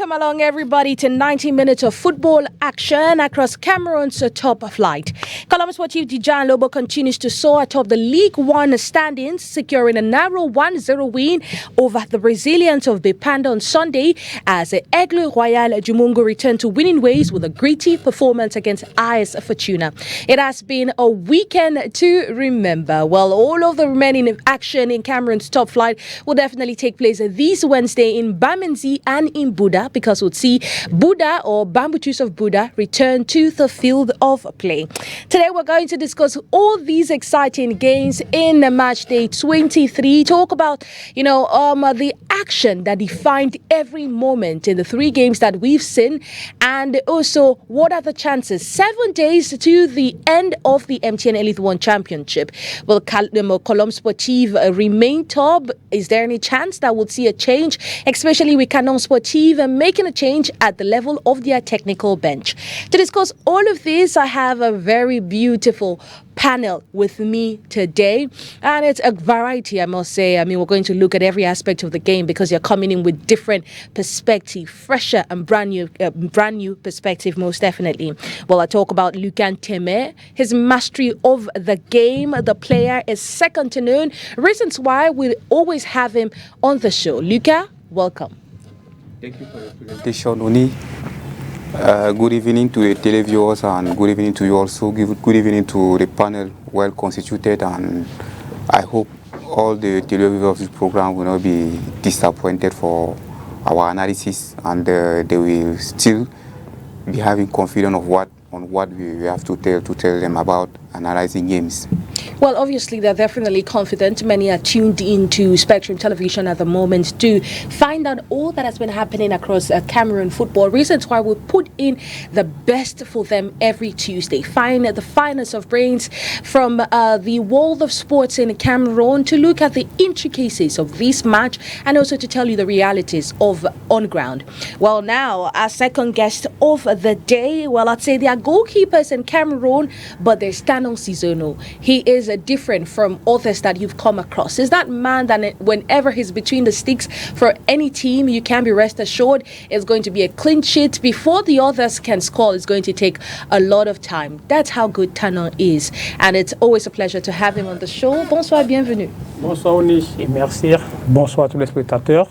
Welcome along, everybody, to 90 minutes of football action across Cameroon's top flight. Colombo Sportif Abidjan Lobo continues to soar atop the League One standings, securing a narrow 1-0 win over the Brazilians of Bepanda on Sunday as Aigle Royal Jumungo returned to winning ways with a gritty performance against AS Fortuna. It has been a weekend to remember. Well, all of the remaining action in Cameroon's top flight will definitely take place this Wednesday in Bamenzi and in Buda, because we'll see Buda or Bambutus of Buda return to the field of play. Today we're going to discuss all these exciting games in match day 23. Talk about, the action that defined every moment in the three games that we've seen, and also what are the chances 7 days to the end of the MTN Elite One Championship. Will Colombo Sportif remain top? Is there any chance that we'll see a change, especially with Canon Sportif making a change at the level of their technical bench? To discuss all of this, I have a very beautiful panel with me today, and it's a variety, I must say. I mean, we're going to look at every aspect of the game because you're coming in with different perspective, fresher and brand new perspective, most definitely. Well, I talk about Lucan Teme, his mastery of the game. The player is second to none. Reasons why we always have him on the show. Luca, welcome. Thank you for your presentation, Oni. Good evening to the televiewers, and good evening to you also. Good evening to the panel, well constituted, and I hope all the televiewers of this program will not be disappointed for our analysis, and they will still be having confidence on what we have to tell them about analyzing games. Well, obviously, they're definitely confident. Many are tuned into Spectrum Television at the moment to find out all that has been happening across Cameroon football. Reasons why we put in the best for them every Tuesday. Find the finest of brains from the world of sports in Cameroon to look at the intricacies of this match and also to tell you the realities of on ground. Well, now, our second guest of the day, well, I'd say they are goalkeepers in Cameroon, but they're Stanon Sizono. He is different from others that you've come across. Is that man that whenever he's between the sticks for any team, you can be rest assured it's going to be a clean sheet. Before the others can score, it's going to take a lot of time. That's how good Tanon is. And it's always a pleasure to have him on the show. Bonsoir, bienvenue. Bonsoir Oni et merci. Bonsoir à tous les spectateurs.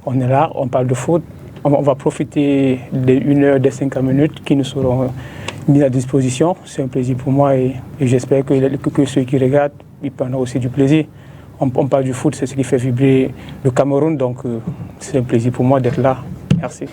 On est là, on parle de foot. On va profiter de 1 heure, de 50 minutes qui nous seront mis à disposition. C'est un plaisir pour moi et j'espère que ceux qui regardent, ils prendront aussi du plaisir. On parle du foot, c'est ce qui fait vibrer le Cameroun, donc c'est un plaisir pour moi d'être là. Merci.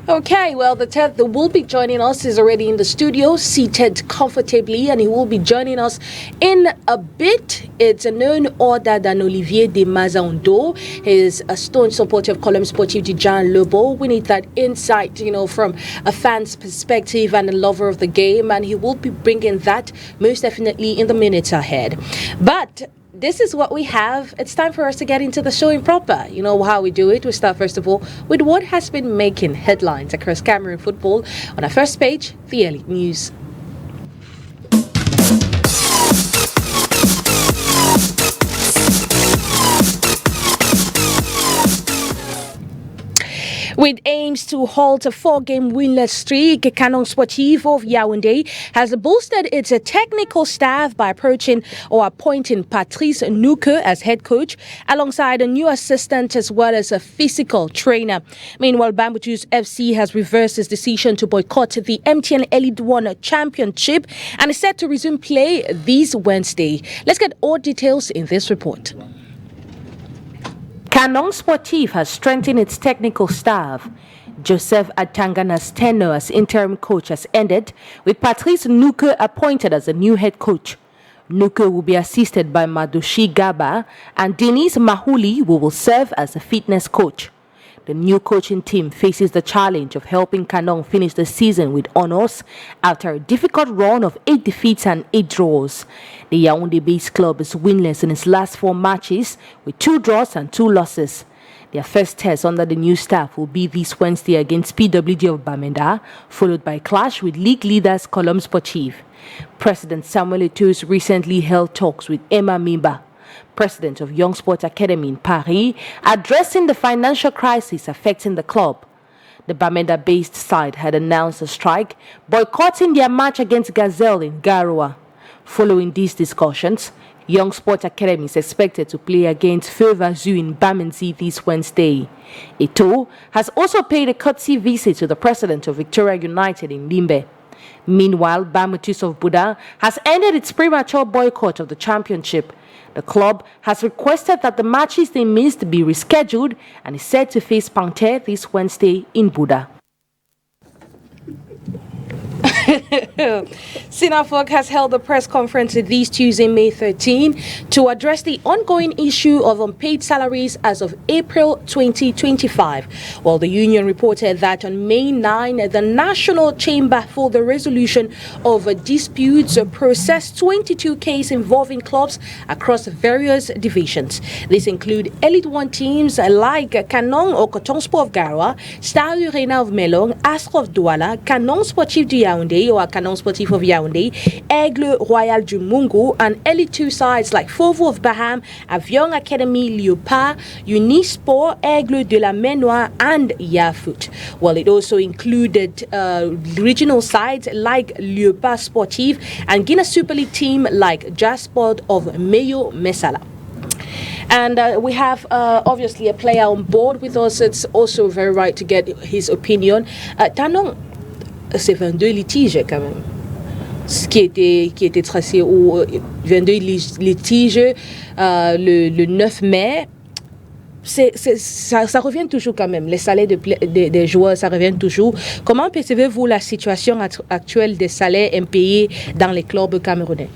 Okay, well, the Ted that will be joining us is already in the studio, seated comfortably, and he will be joining us in a bit. It's none other than Olivier de Mazando. He's a staunch supporter of Colombo Sportif Abidjan Lobo. We need that insight, from a fan's perspective and a lover of the game, and he will be bringing that most definitely in the minutes ahead. But this is what we have. It's time for us to get into the show in proper. You know how we do it. We start, first of all, with what has been making headlines across Cameroon football. On our first page, the Elite News. With aims to halt a 4-game winless streak, Canon Sportif of Yaoundé has boosted its technical staff by appointing Patrice Nuke as head coach, alongside a new assistant as well as a physical trainer. Meanwhile, Bambutus FC has reversed its decision to boycott the MTN Elite One Championship and is set to resume play this Wednesday. Let's get all details in this report. Canon Sportif has strengthened its technical staff. Joseph Atangana's tenure as interim coach has ended, with Patrice Nuke appointed as the new head coach. Nuke will be assisted by Madoshi Gaba, and Denis Mahuli will serve as a fitness coach. The new coaching team faces the challenge of helping Canon finish the season with honours after a difficult run of 8 defeats and 8 draws. The Yaoundé-based club is winless in its last 4 matches with 2 draws and 2 losses. Their first test under the new staff will be this Wednesday against PWD of Bamenda, followed by a clash with league leaders Colombo Sportif. President Samuel Eto'o recently held talks with Emma Mimba, president of Young Sports Academy in Paris, addressing the financial crisis affecting the club. The Bamenda-based side had announced a strike, boycotting their match against Gazelle in Garoua. Following these discussions, Young Sport Academy is expected to play against Feuva Zoo in Bamenzi this Wednesday. Eto'o has also paid a courtesy visit to the president of Victoria United in Limbe. Meanwhile, Bamutus of Buda has ended its premature boycott of the championship. The club has requested that the matches they missed be rescheduled and is set to face Panther this Wednesday in Buda. Sinafog has held a press conference this Tuesday, May 13, to address the ongoing issue of unpaid salaries as of April 2025. Well, the union reported that on May 9, the National Chamber for the Resolution of Disputes processed 22 cases involving clubs across various divisions. These include Elite One teams like Canon or Coton Sport of Garoua, Stade Urena of Melong, Astre of Douala, Canon Sportif du Yaoundé or Canon Sportif of Yaoundé, Aigle Royal du Mungo, and Elite 2 sides like Fauveau of Baham, Avion Academy Léopard, Unisport, Aigle de la Menoir, and Yafoot. Well, it also included regional sides like Léopard Sportif and Guinness Super League team like Jasport of Mayo Messala. And we have obviously a player on board with us. It's also very right to get his opinion. Tanon, c'est 22 litiges quand même. Ce qui était tracé au 22 litiges le 9 mai. Ça revient toujours quand même. Les salaires des joueurs, ça revient toujours. Comment percevez-vous la situation actuelle des salaires impayés dans les clubs camerounais?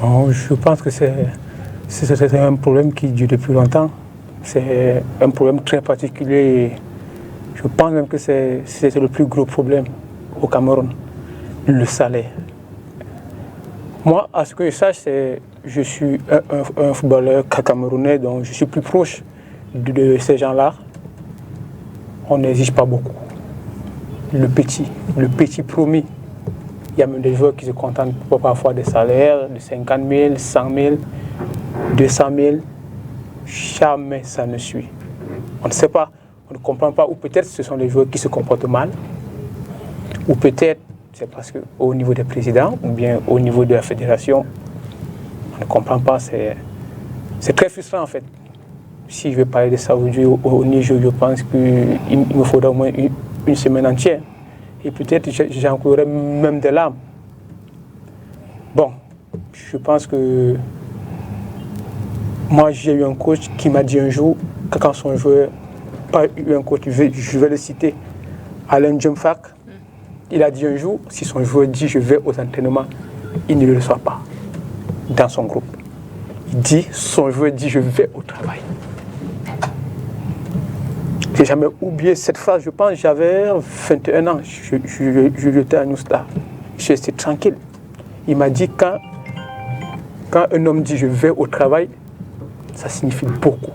Je pense que c'est un problème qui dure depuis longtemps. C'est un problème très particulier. Je pense même que c'est le plus gros problème au Cameroun, le salaire. Moi, à ce que je sache, je suis un footballeur camerounais, donc je suis plus proche de ces gens-là. On n'exige pas beaucoup. Le petit promis. Il y a même des joueurs qui se contentent parfois des salaires de 50 000, 100 000, 200 000. Jamais ça ne suit. On ne sait pas. On ne comprend pas, ou peut-être ce sont les joueurs qui se comportent mal, ou peut-être c'est parce qu'au niveau des présidents, ou bien au niveau de la fédération, on ne comprend pas. C'est très frustrant en fait. Si je vais parler de ça aujourd'hui au Niger, je pense qu'il me faudra au moins une semaine entière. Et peut-être j'en coulerai même des larmes. Bon, je pense que moi j'ai eu un coach qui m'a dit un jour, quand son joueur, pas eu un coach, je vais le citer, Alain Djemfak, il a dit un jour, si son joueur dit je vais aux entraînements, il ne le reçoit pas dans son groupe. Il dit, son joueur dit je vais au travail. J'ai jamais oublié cette phrase, je pense j'avais 21 ans, j'étais à Nousta, je restais tranquille. Il m'a dit quand un homme dit je vais au travail, ça signifie beaucoup.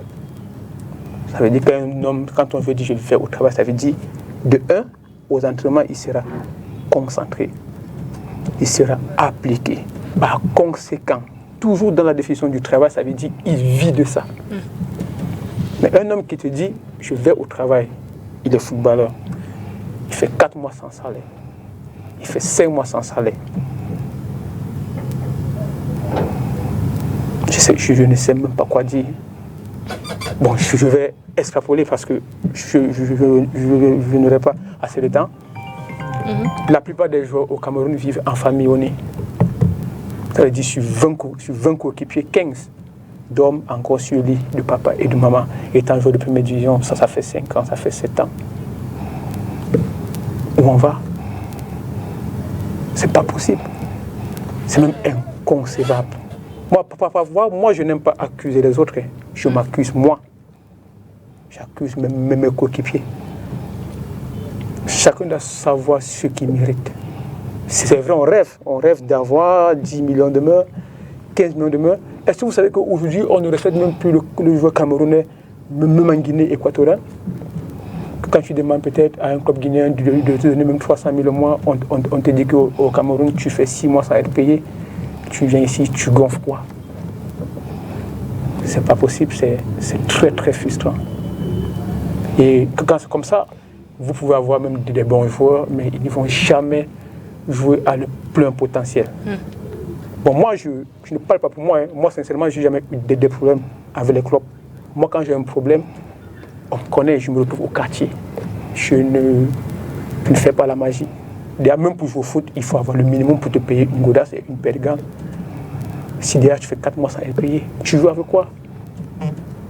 Ça veut dire qu'un homme, quand on veut dire je vais au travail, ça veut dire de un, aux entraînements, il sera concentré, il sera appliqué. Par conséquent, toujours dans la définition du travail, ça veut dire qu'il vit de ça. Mais un homme qui te dit je vais au travail, il est footballeur, il fait 4 mois sans salaire, il fait 5 mois sans salaire. Je ne sais même pas quoi dire. Bon, je vais extrapoler parce que je n'aurai pas assez de temps. La plupart des joueurs au Cameroun vivent en famille unie. Ça veut dire sur 20 coéquipiers, 15 dorment encore sur le lit de papa et de maman. Étant joueur de première division, ça fait 5 ans, ça fait 7 ans. Où on va? C'est pas possible. C'est même inconcevable. Moi, je n'aime pas accuser les autres. Je m'accuse moi. J'accuse même mes coéquipiers. Chacun doit savoir ce qu'il mérite. C'est vrai, on rêve d'avoir 10 millions de mœurs, 15 millions de mœurs. Est-ce que vous savez qu'aujourd'hui, on ne respecte même plus le joueur camerounais, même en Guinée équatoriale? Quand tu demandes peut-être à un club guinéen de te donner même 300 000 au mois, on te dit qu'au Cameroun, tu fais 6 mois sans être payé. Tu viens ici, tu gonfles quoi? C'est pas possible, c'est très très frustrant. Et quand c'est comme ça, Vous pouvez avoir même des bons joueurs, mais ils ne vont jamais jouer à le plein potentiel. Bon, moi, je ne parle pas pour moi. Moi, sincèrement, je n'ai jamais eu des problèmes avec les clubs. Moi, quand j'ai un problème, on me connaît, je me retrouve au quartier. Je ne fais pas la magie. D'ailleurs, même pour jouer au foot, il faut avoir le minimum pour te payer une godasse et une paire de gants. Si déjà tu fais 4 mois sans être payé, tu joues avec quoi?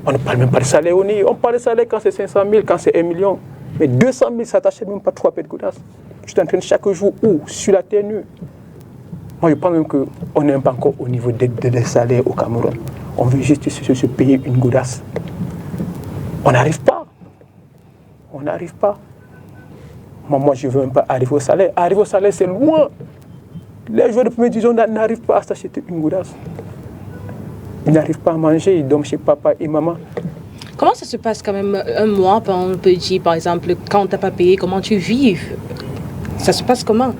On ne parle même pas de salaire au nid. On parle de salaire quand c'est 500 000, quand c'est 1 million. Mais 200 000, ça t'achète même pas 3 paires de godasses. Tu t'entraînes chaque jour où? Sur la terre nue. Moi, je pense même qu'on n'est pas encore au niveau des salaires au Cameroun. On veut juste se payer une godasse. On n'arrive pas. On n'arrive pas. Moi, je ne veux même pas arriver au salaire. Arriver au salaire, c'est loin. Les joueurs de première division n'arrivent pas à s'acheter une godasse. Ils n'arrivent pas à manger, ils dorment chez papa et maman. Comment ça se passe quand même un mois, on peut dire par exemple, quand on ne t'a pas payé, comment tu vis? Ça se passe comment?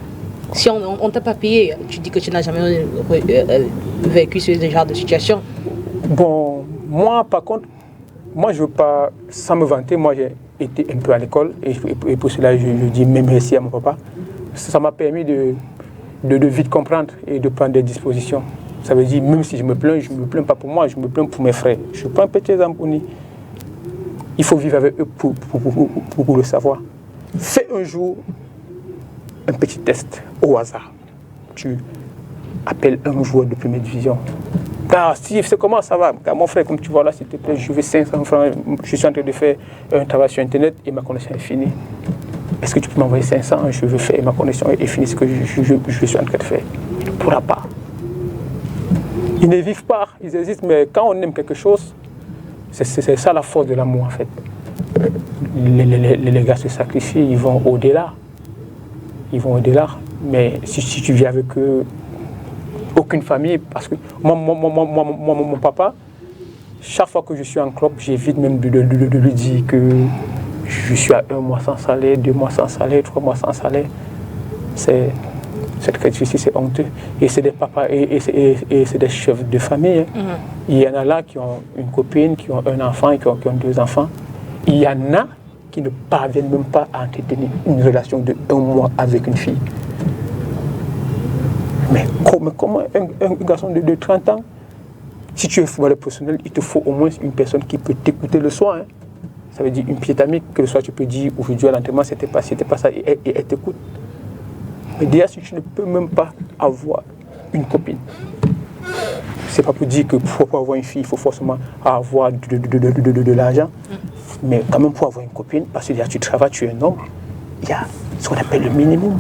Si on ne t'a pas payé, tu dis que tu n'as jamais vécu ce genre de situation. Bon, moi par contre, moi je ne veux pas, sans me vanter, moi j'ai été un peu à l'école et pour cela je dis même merci à mon papa. Ça m'a permis de vite comprendre et de prendre des dispositions. Ça veut dire, même si je me plains pas pour moi, je me plains pour mes frères. Je prends un petit exemple. Il faut vivre avec eux pour le savoir. Fais un jour un petit test au hasard. Tu appelles un joueur de première division. Ah, Steve, c'est comment ça va? Mon frère, comme tu vois là, s'il te plaît, je veux 500 francs. Je suis en train de faire un travail sur Internet et ma connexion est finie. Est-ce que tu peux m'envoyer 500? Je veux faire ma connexion est finie, ce que je suis en train de faire. Il ne pourra pas. Ils ne vivent pas, ils existent, mais quand on aime quelque chose, c'est ça la force de l'amour en fait. Les gars se sacrifient, ils vont au-delà. Ils vont au-delà. Mais si tu vis avec eux, aucune famille, parce que mon papa, chaque fois que je suis en club, j'évite même de lui dire que je suis à 1 mois sans salaire, 2 mois sans salaire, 3 mois sans salaire. C'est très difficile, c'est honteux. Et c'est des papas et c'est des chefs de famille. Hein. Il y en a là qui ont une copine, qui ont un enfant et qui ont 2 enfants. Il y en a qui ne parviennent même pas à entretenir une relation de 1 mois avec une fille. Mais comment un garçon de 30 ans, si tu es footballeur professionnel, il te faut au moins une personne qui peut t'écouter le soir. Hein. Ça veut dire une pied amie que le soir tu peux dire aujourd'hui à l'entraînement c'était pas ça et elle t'écoute. Mais déjà si tu ne peux même pas avoir une copine, c'est pas pour dire que pour avoir une fille il faut forcément avoir de l'argent, mais quand même pour avoir une copine, parce que déjà tu travailles, tu es un homme, il y a ce qu'on appelle le minimum.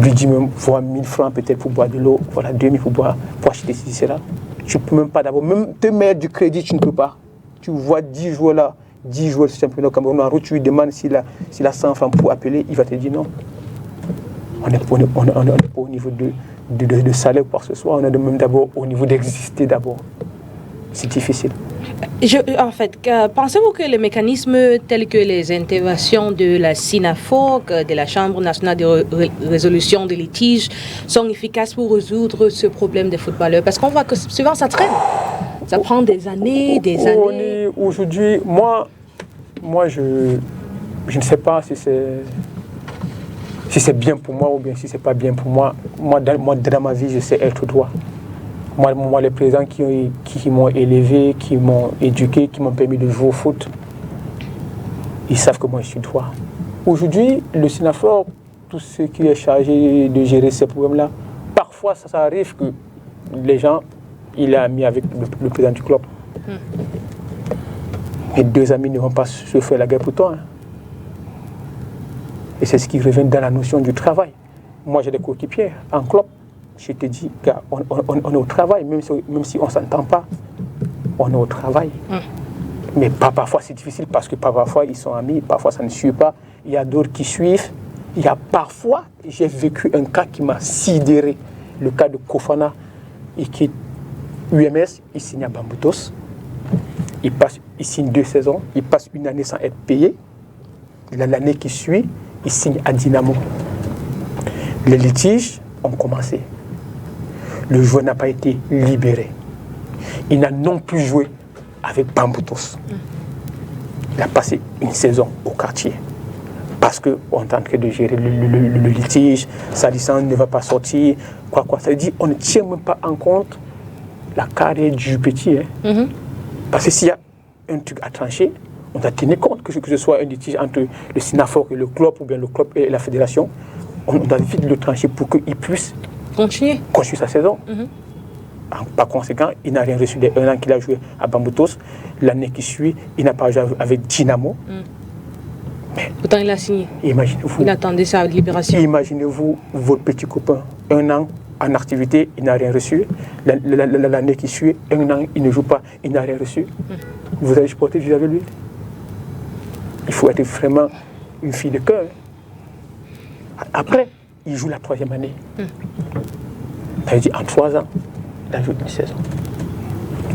Lui dit même voir 1000 francs peut-être pour boire de l'eau, voilà 2000 pour acheter ceci, cela. Tu ne peux même pas d'abord, même te mettre du crédit, tu ne peux pas. Tu vois 10 joueurs là, 10 joueurs du championnat Cameroun en route, tu lui demandes s'il a 100 francs pour appeler, il va te dire non. On n'est pas au niveau de salaire par ce soir, on est même d'abord au niveau d'exister d'abord. C'est difficile. En fait, pensez-vous que les mécanismes tels que les interventions de la SINAFOC, de la Chambre nationale de résolution des litiges, sont efficaces pour résoudre ce problème des footballeurs? Parce qu'on voit que souvent ça traîne. Ça prend des années, des années. Aujourd'hui, moi je ne sais pas si c'est bien pour moi ou bien si c'est pas bien pour moi. Moi, dans ma vie, je sais être droit. Moi, les présidents qui m'ont élevé, qui m'ont éduqué, qui m'ont permis de jouer au foot, ils savent que moi, je suis droit. Aujourd'hui, le SINAFOC, tout ce qui est chargé de gérer ces problèmes-là, parfois, ça arrive que les gens, il est ami avec le président du club. Et 2 amis ne vont pas se faire la guerre pour toi. Hein. Et c'est ce qui revient dans la notion du travail. Moi, j'ai des coéquipiers en club. Je te dis, gars, on est au travail, même si on ne s'entend pas, on est au travail. Mais parfois, c'est difficile parce que parfois, ils sont amis, parfois, ça ne suit pas. Il y a d'autres qui suivent. Il y a parfois, j'ai vécu un cas qui m'a sidéré. Le cas de Kofana, il quitte UMS, il signe à Bamboutos. Il signe 2 saisons, il passe 1 année sans être payé. L'année qui suit, il signe à Dynamo. Les litiges ont commencé. Le joueur n'a pas été libéré. Il n'a non plus joué avec Bamboutos. Il a passé 1 saison au quartier. parce qu'on est en train de gérer le litige, sa licence ne va pas sortir, quoi. Ça veut dire qu'on ne tient même pas en compte la carrière du petit. Parce que s'il y a un truc à trancher, on doit tenir compte que ce soit un litige entre le Sinafor et le club, ou bien le club et la fédération, on doit vite le trancher pour qu'il puisse continuer sa saison. Par conséquent, il n'a rien reçu des 1 an qu'il a joué à Bamboutos. L'année qui suit, il n'a pas joué avec Dynamo. Mais pourtant, il a signé. Imaginez-vous. Il attendait sa libération. Imaginez-vous votre petit copain, 1 an en activité, il n'a rien reçu. L'année qui suit, 1 an, il ne joue pas, il n'a rien reçu. Vous allez supporter vis-à-vis de lui. Il faut être vraiment une fille de cœur. Après, il joue la 3e année. Ça veut dire en 3 ans, il a joué une saison.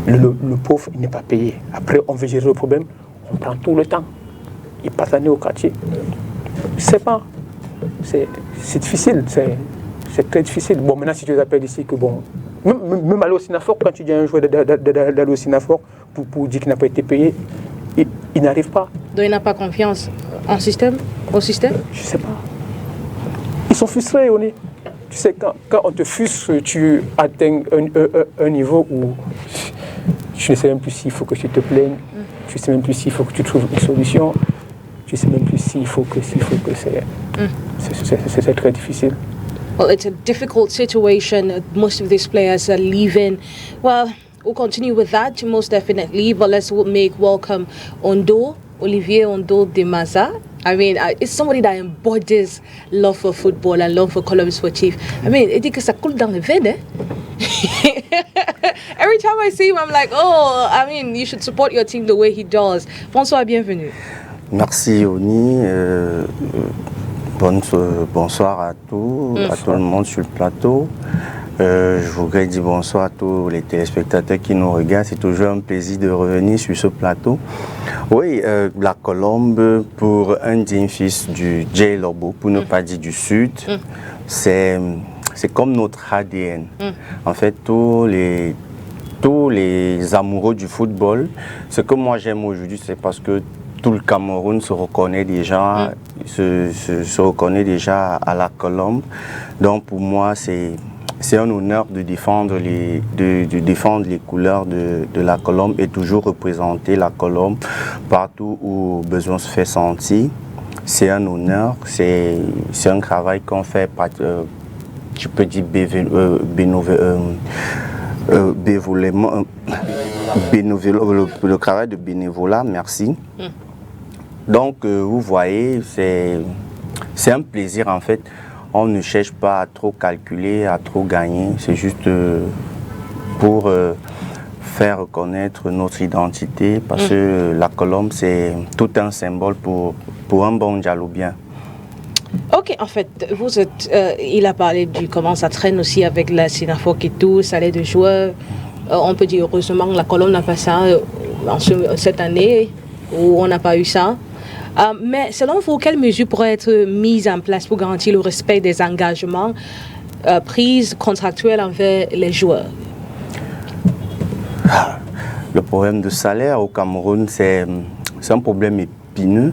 Le pauvre, il n'est pas payé. Après, on veut gérer le problème, on prend tout le temps. Il passe l'année au quartier. C'est difficile, c'est très difficile. Bon, maintenant, si tu les appelles ici, que bon, même aller au Sinafor, quand tu dis à un joueur d'aller au Sinafor pour dire qu'il n'a pas été payé, il n'arrive pas. Donc il n'a pas confiance au système? Je ne sais pas. Ils sont frustrés, on est. Tu sais, quand on te frustre, tu atteins un niveau où tu ne sais même plus s'il faut que tu te plaignes, tu ne sais même plus s'il faut que tu trouves une solution, tu ne sais même plus s'il faut que c'est très difficile. Well, it's a difficult situation. Most of these players are leaving. Well, we'll continue with that most definitely, but let's make welcome Olivier Ondo de Maza. I mean, it's somebody that embodies love for football and love for Colombe Sportif. I mean, it dit que ça coule dans les veines, eh? Every time I see him, I'm like, oh, I mean, you should support your team the way he does. Bonsoir, bienvenue. Merci, Oni. Bonsoir à tout le monde sur le plateau. Je voudrais dire bonsoir à tous les téléspectateurs qui nous regardent. C'est toujours un plaisir de revenir sur ce plateau. Oui, la Colombe, pour un digne fils du J Lobo, pour ne pas dire du Sud, c'est comme notre ADN. En fait, tous les amoureux du football, ce que moi j'aime aujourd'hui, c'est parce que tout le Cameroun se reconnaît déjà, se reconnaît déjà à la Colombe. Donc pour moi, c'est un honneur de défendre les couleurs de la Colombe et toujours représenter la Colombe partout où besoin se fait sentir. C'est un honneur, c'est un travail qu'on fait, je peux dire le travail de bénévolat, merci. Donc vous voyez, c'est un plaisir en fait. On ne cherche pas à trop calculer, à trop gagner. C'est juste pour faire reconnaître notre identité. Parce que la Colombe, c'est tout un symbole pour un bon Dialobien. Ok, en fait, vous êtes, il a parlé du comment ça traîne aussi avec la Sinafor et tout, ça allait de joueurs. On peut dire heureusement que la Colombe n'a pas ça cette année, où on n'a pas eu ça. Mais selon vous, quelles mesures pourraient être mises en place pour garantir le respect des engagements pris contractuels envers les joueurs? Le problème de salaire au Cameroun, c'est un problème épineux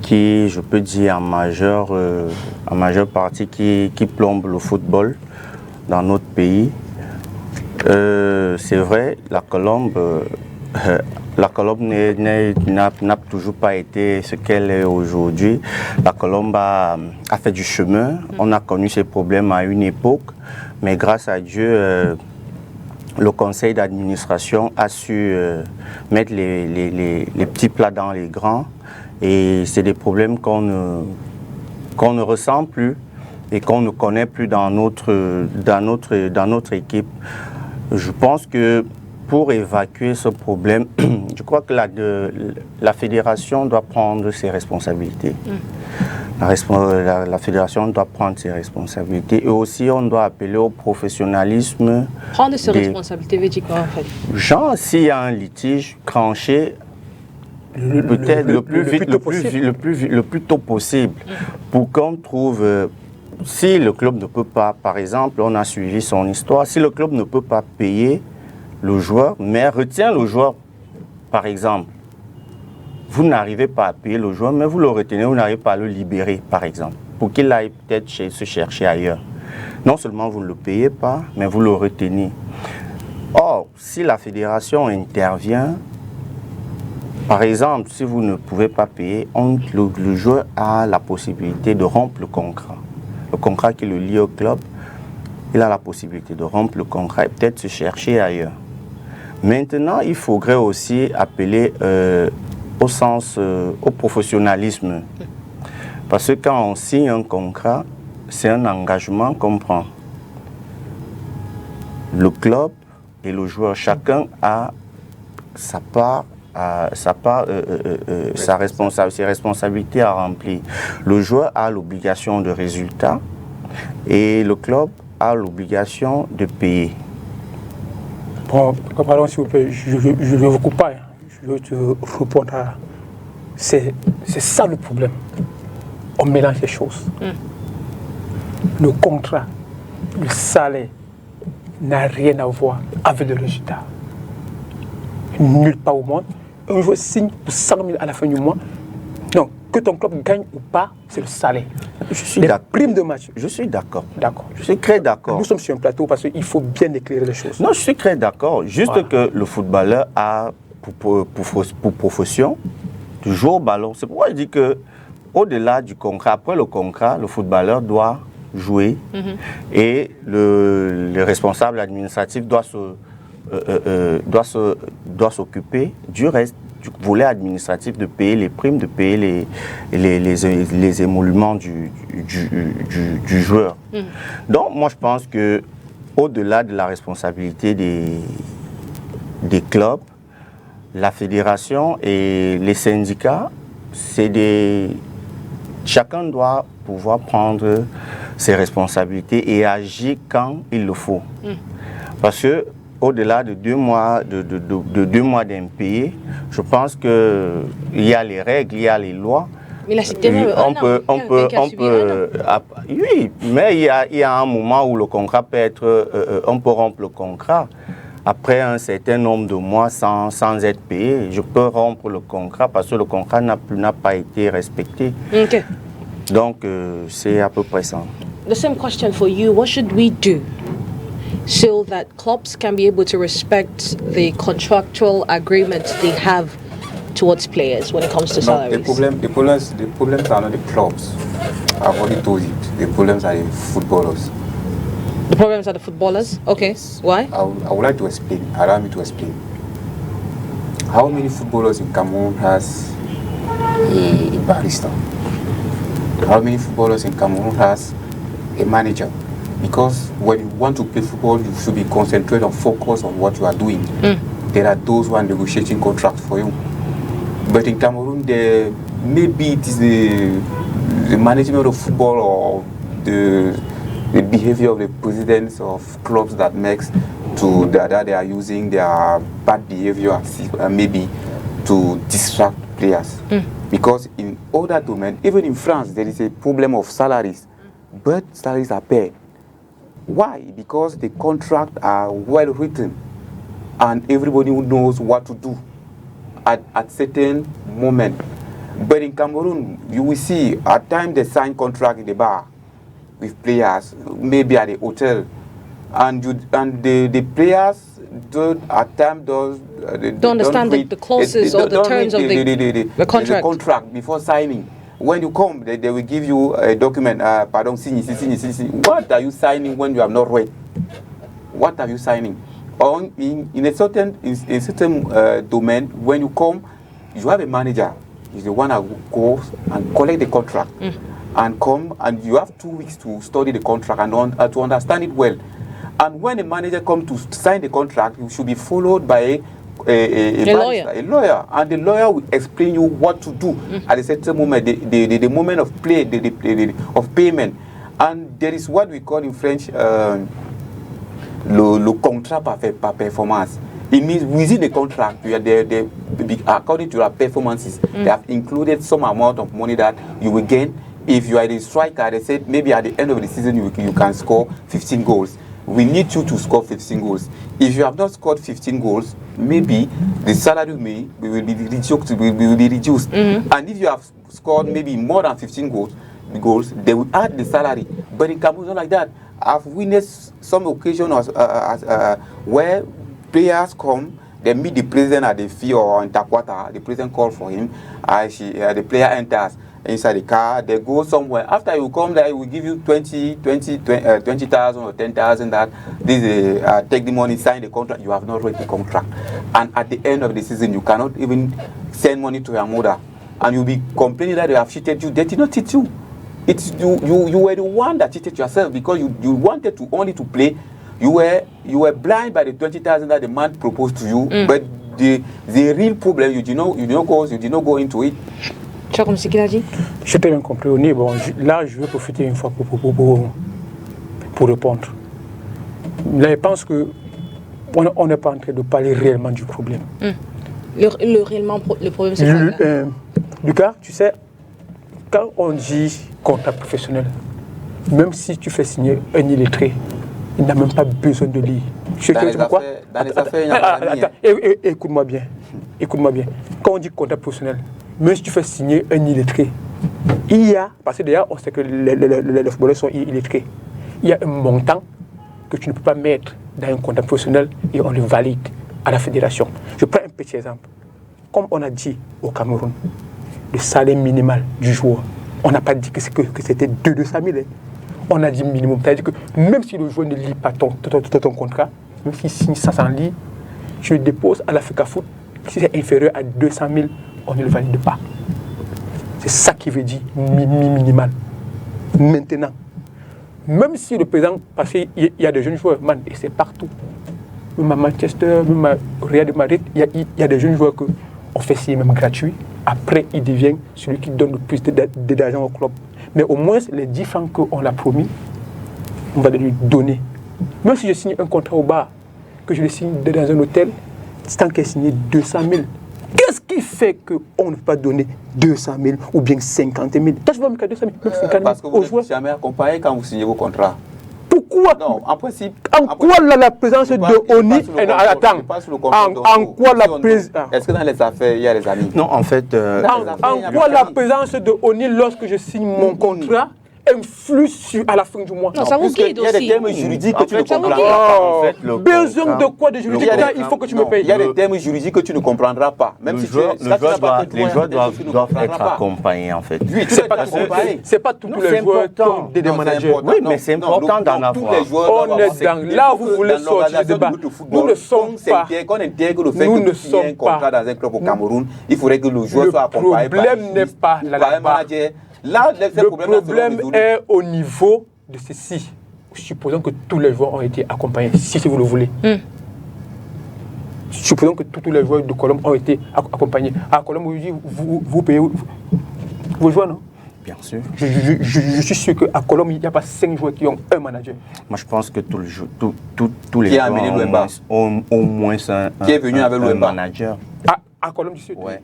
qui, je peux dire, en majeure partie, qui plombe le football dans notre pays. C'est vrai, la Colombe n'a toujours pas été ce qu'elle est aujourd'hui. La Colombe a fait du chemin. On a connu ces problèmes à une époque, mais grâce à Dieu, le conseil d'administration a su mettre les petits plats dans les grands. Et c'est des problèmes qu'on ne ressent plus et qu'on ne connaît plus dans notre équipe. Je pense que pour évacuer ce problème, je crois que la fédération doit prendre ses responsabilités. La fédération doit prendre ses responsabilités et aussi on doit appeler au professionnalisme. Prendre ses responsabilités veut dire quoi en fait? Genre, s'il y a un litige, tranché peut-être le plus tôt possible pour qu'on trouve. Si le club ne peut pas, par exemple, on a suivi son histoire, si le club ne peut pas payer le joueur, mais retient le joueur, par exemple, vous n'arrivez pas à payer le joueur, mais vous le retenez, vous n'arrivez pas à le libérer, par exemple, pour qu'il aille peut-être se chercher ailleurs. Non seulement vous ne le payez pas, mais vous le retenez. Or, si la fédération intervient, par exemple, si vous ne pouvez pas payer, le joueur a la possibilité de rompre le contrat qui le lie au club. Il a la possibilité de rompre le contrat et peut-être se chercher ailleurs. Maintenant, il faudrait aussi appeler au professionnalisme. Parce que quand on signe un contrat, c'est un engagement qu'on prend. Le club et le joueur, chacun a ses responsabilités à remplir. Le joueur a l'obligation de résultat et le club a l'obligation de payer. Bon, pardon s'il vous plaît, je ne vous coupe pas. Je veux te répondre à... C'est ça le problème. On mélange les choses. Le contrat, le salaire n'a rien à voir avec le résultat. Nulle part au monde. Un joueur signe pour 100 000 à la fin du mois. Non, que ton club gagne ou pas, c'est le salaire. Je suis les primes de match. Je suis d'accord. D'accord. Je suis très d'accord. Nous sommes sur un plateau parce qu'il faut bien éclairer les choses. Non, je suis très d'accord. Juste que le footballeur a pour profession de jouer au ballon. C'est pourquoi je dis que au-delà du contrat, après le contrat, le footballeur doit jouer et le responsable administratif doit s'occuper du reste, du volet administratif, de payer les primes, de payer les émoluments du joueur. Donc moi je pense que au-delà de la responsabilité des clubs, la fédération et les syndicats, chacun doit pouvoir prendre ses responsabilités et agir quand il le faut. Parce que au-delà de 2 mois d'impayés, je pense qu'il y a les règles, il y a les lois. Mais là, c'était oui, mais il y a un moment où le contrat peut être... on peut rompre le contrat. Après un certain nombre de mois sans être payé, je peux rompre le contrat parce que le contrat n'a pas été respecté. Okay. Donc, c'est à peu près ça. The same question for you. What should we do so that clubs can be able to respect the contractual agreements they have towards players when it comes to salaries? The problems are not the clubs. I've already told you. The problems are the footballers. The problems are the footballers? Okay. Why? I would like to explain. Allow me to explain. How many footballers in Cameroon has a barrister? How many footballers in Cameroon has a manager? Because when you want to play football, you should be concentrated and focused on what you are doing. There are those who are negotiating contracts for you. But in Cameroon, maybe it is the management of football or the behavior of the presidents of clubs that makes that they are using their bad behavior maybe to distract players. Because in other domains, even in France, there is a problem of salaries, but salaries are paid. Why? Because the contracts are well written and everybody knows what to do at certain moment. But in Cameroon, you will see at times they sign contract in the bar with players, maybe at the hotel, and the players don't understand the clauses or the terms of the contract. The contract before signing. When you come, they will give you a document. Pardon, sign. What are you signing when you have not read? What are you signing? Or in a certain domain, when you come, you have a manager. He's the one who goes and collect the contract and come, and you have 2 weeks to study the contract and to understand it well. And when a manager comes to sign the contract, you should be followed by a lawyer, and the lawyer will explain you what to do at a certain moment, the moment of play, of payment. And there is what we call in French le contrat par performance. It means within the contract, according to your performances, they have included some amount of money that you will gain. If you are the striker, they said maybe at the end of the season you can score 15 goals. we need you to score 15 goals. If you have not scored 15 goals, maybe the salary will be reduced. And if you have scored maybe more than 15 goals, they will add the salary. But in Cameroon, not like that. I've witnessed some occasions where players come, they meet the president at the field or in Takwata, the president calls for him, the player enters inside the car, they go somewhere. After you come there, we give you 20,000 or 10,000 that this take the money, sign the contract. You have not read the contract. And at the end of the season, you cannot even send money to your mother. And you'll be complaining that they have cheated you. They did not cheat you. It's you were the one that cheated yourself because you wanted to only to play. You were blind by the 20,000 that the man proposed to you, but the real problem you did not go into it. J'ai très bien compris. Bon, là, je vais profiter une fois pour répondre. Là, je pense qu'on n'est pas en train de parler réellement du problème. Le problème, c'est quoi? Lucas, tu sais, quand on dit contrat professionnel, même si tu fais signer un illettré, il n'a même pas besoin de lire. Dans les affaires, il n'y a pas de lien. Écoute-moi bien. Quand on dit contrat professionnel, même si tu fais signer un illettré, parce que d'ailleurs, on sait que les footballeurs sont illettrés, il y a un montant que tu ne peux pas mettre dans un contrat professionnel et on le valide à la fédération. Je prends un petit exemple. Comme on a dit au Cameroun, le salaire minimal du joueur, on n'a pas dit que c'était 200 000. On a dit minimum. C'est-à-dire que même si le joueur ne lit pas ton contrat, même s'il signe 500 lits, je le dépose à la FECAFOOT. Si c'est inférieur à 200 000, on ne le valide pas. C'est ça qui veut dire minimal. Maintenant, même si le président, parce qu'il y a des jeunes joueurs, et c'est partout, même à Manchester, même à Real de Madrid, il y a des jeunes joueurs qu'on fait signer même gratuit. Après, il devient celui qui donne le plus d'argent au club. Mais au moins, les 10 francs qu'on a promis, on va lui donner. Même si je signe un contrat au bar, que je le signe dans un hôtel, c'est tant qu'il est signé 200 000. Qu'est-ce qui fait qu'on ne peut pas donner 200 000 ou bien 50 000? Toi, je vois 200 000, même 50 000 parce que vous n'êtes jamais accompagné quand vous signez vos contrats. Pourquoi? Non, en principe. En quoi la présence de Oni... Attends. En quoi la présence... Est-ce que dans les affaires, il y a des amis? Non, en fait... En quoi la présence de Oni, lorsque je signe mon contrat, influe à la fin du mois? Non, ça vous guide aussi. Il y a des termes juridiques que tu ne comprends pas. Besoin de quoi de juridique? Il faut que tu me payes. Il y a des termes juridiques que tu ne comprendras pas. Même si les joueurs doivent être accompagnés, en fait. Oui, c'est pas tous les joueurs qui ont des managers. Oui, mais c'est important d'en avoir. On est dans... Là, vous voulez sortir le débat. Nous ne sommes pas... Quand on intègre le fait que tu signes un contrat dans un club au Cameroun, il faudrait que le joueur soit accompagné par un manager. Là, le problème est au niveau de ceci. Supposons que tous les joueurs ont été accompagnés, si vous le voulez. Supposons que tous les joueurs de Colombe ont été accompagnés. À Colombe, vous payez vos joueurs, non? Bien sûr. Je suis sûr qu'à Colombe, il n'y a pas 5 joueurs qui ont un manager. Moi, je pense que tous les joueurs ont au moins un manager. À Colombe du Sud? Ouais.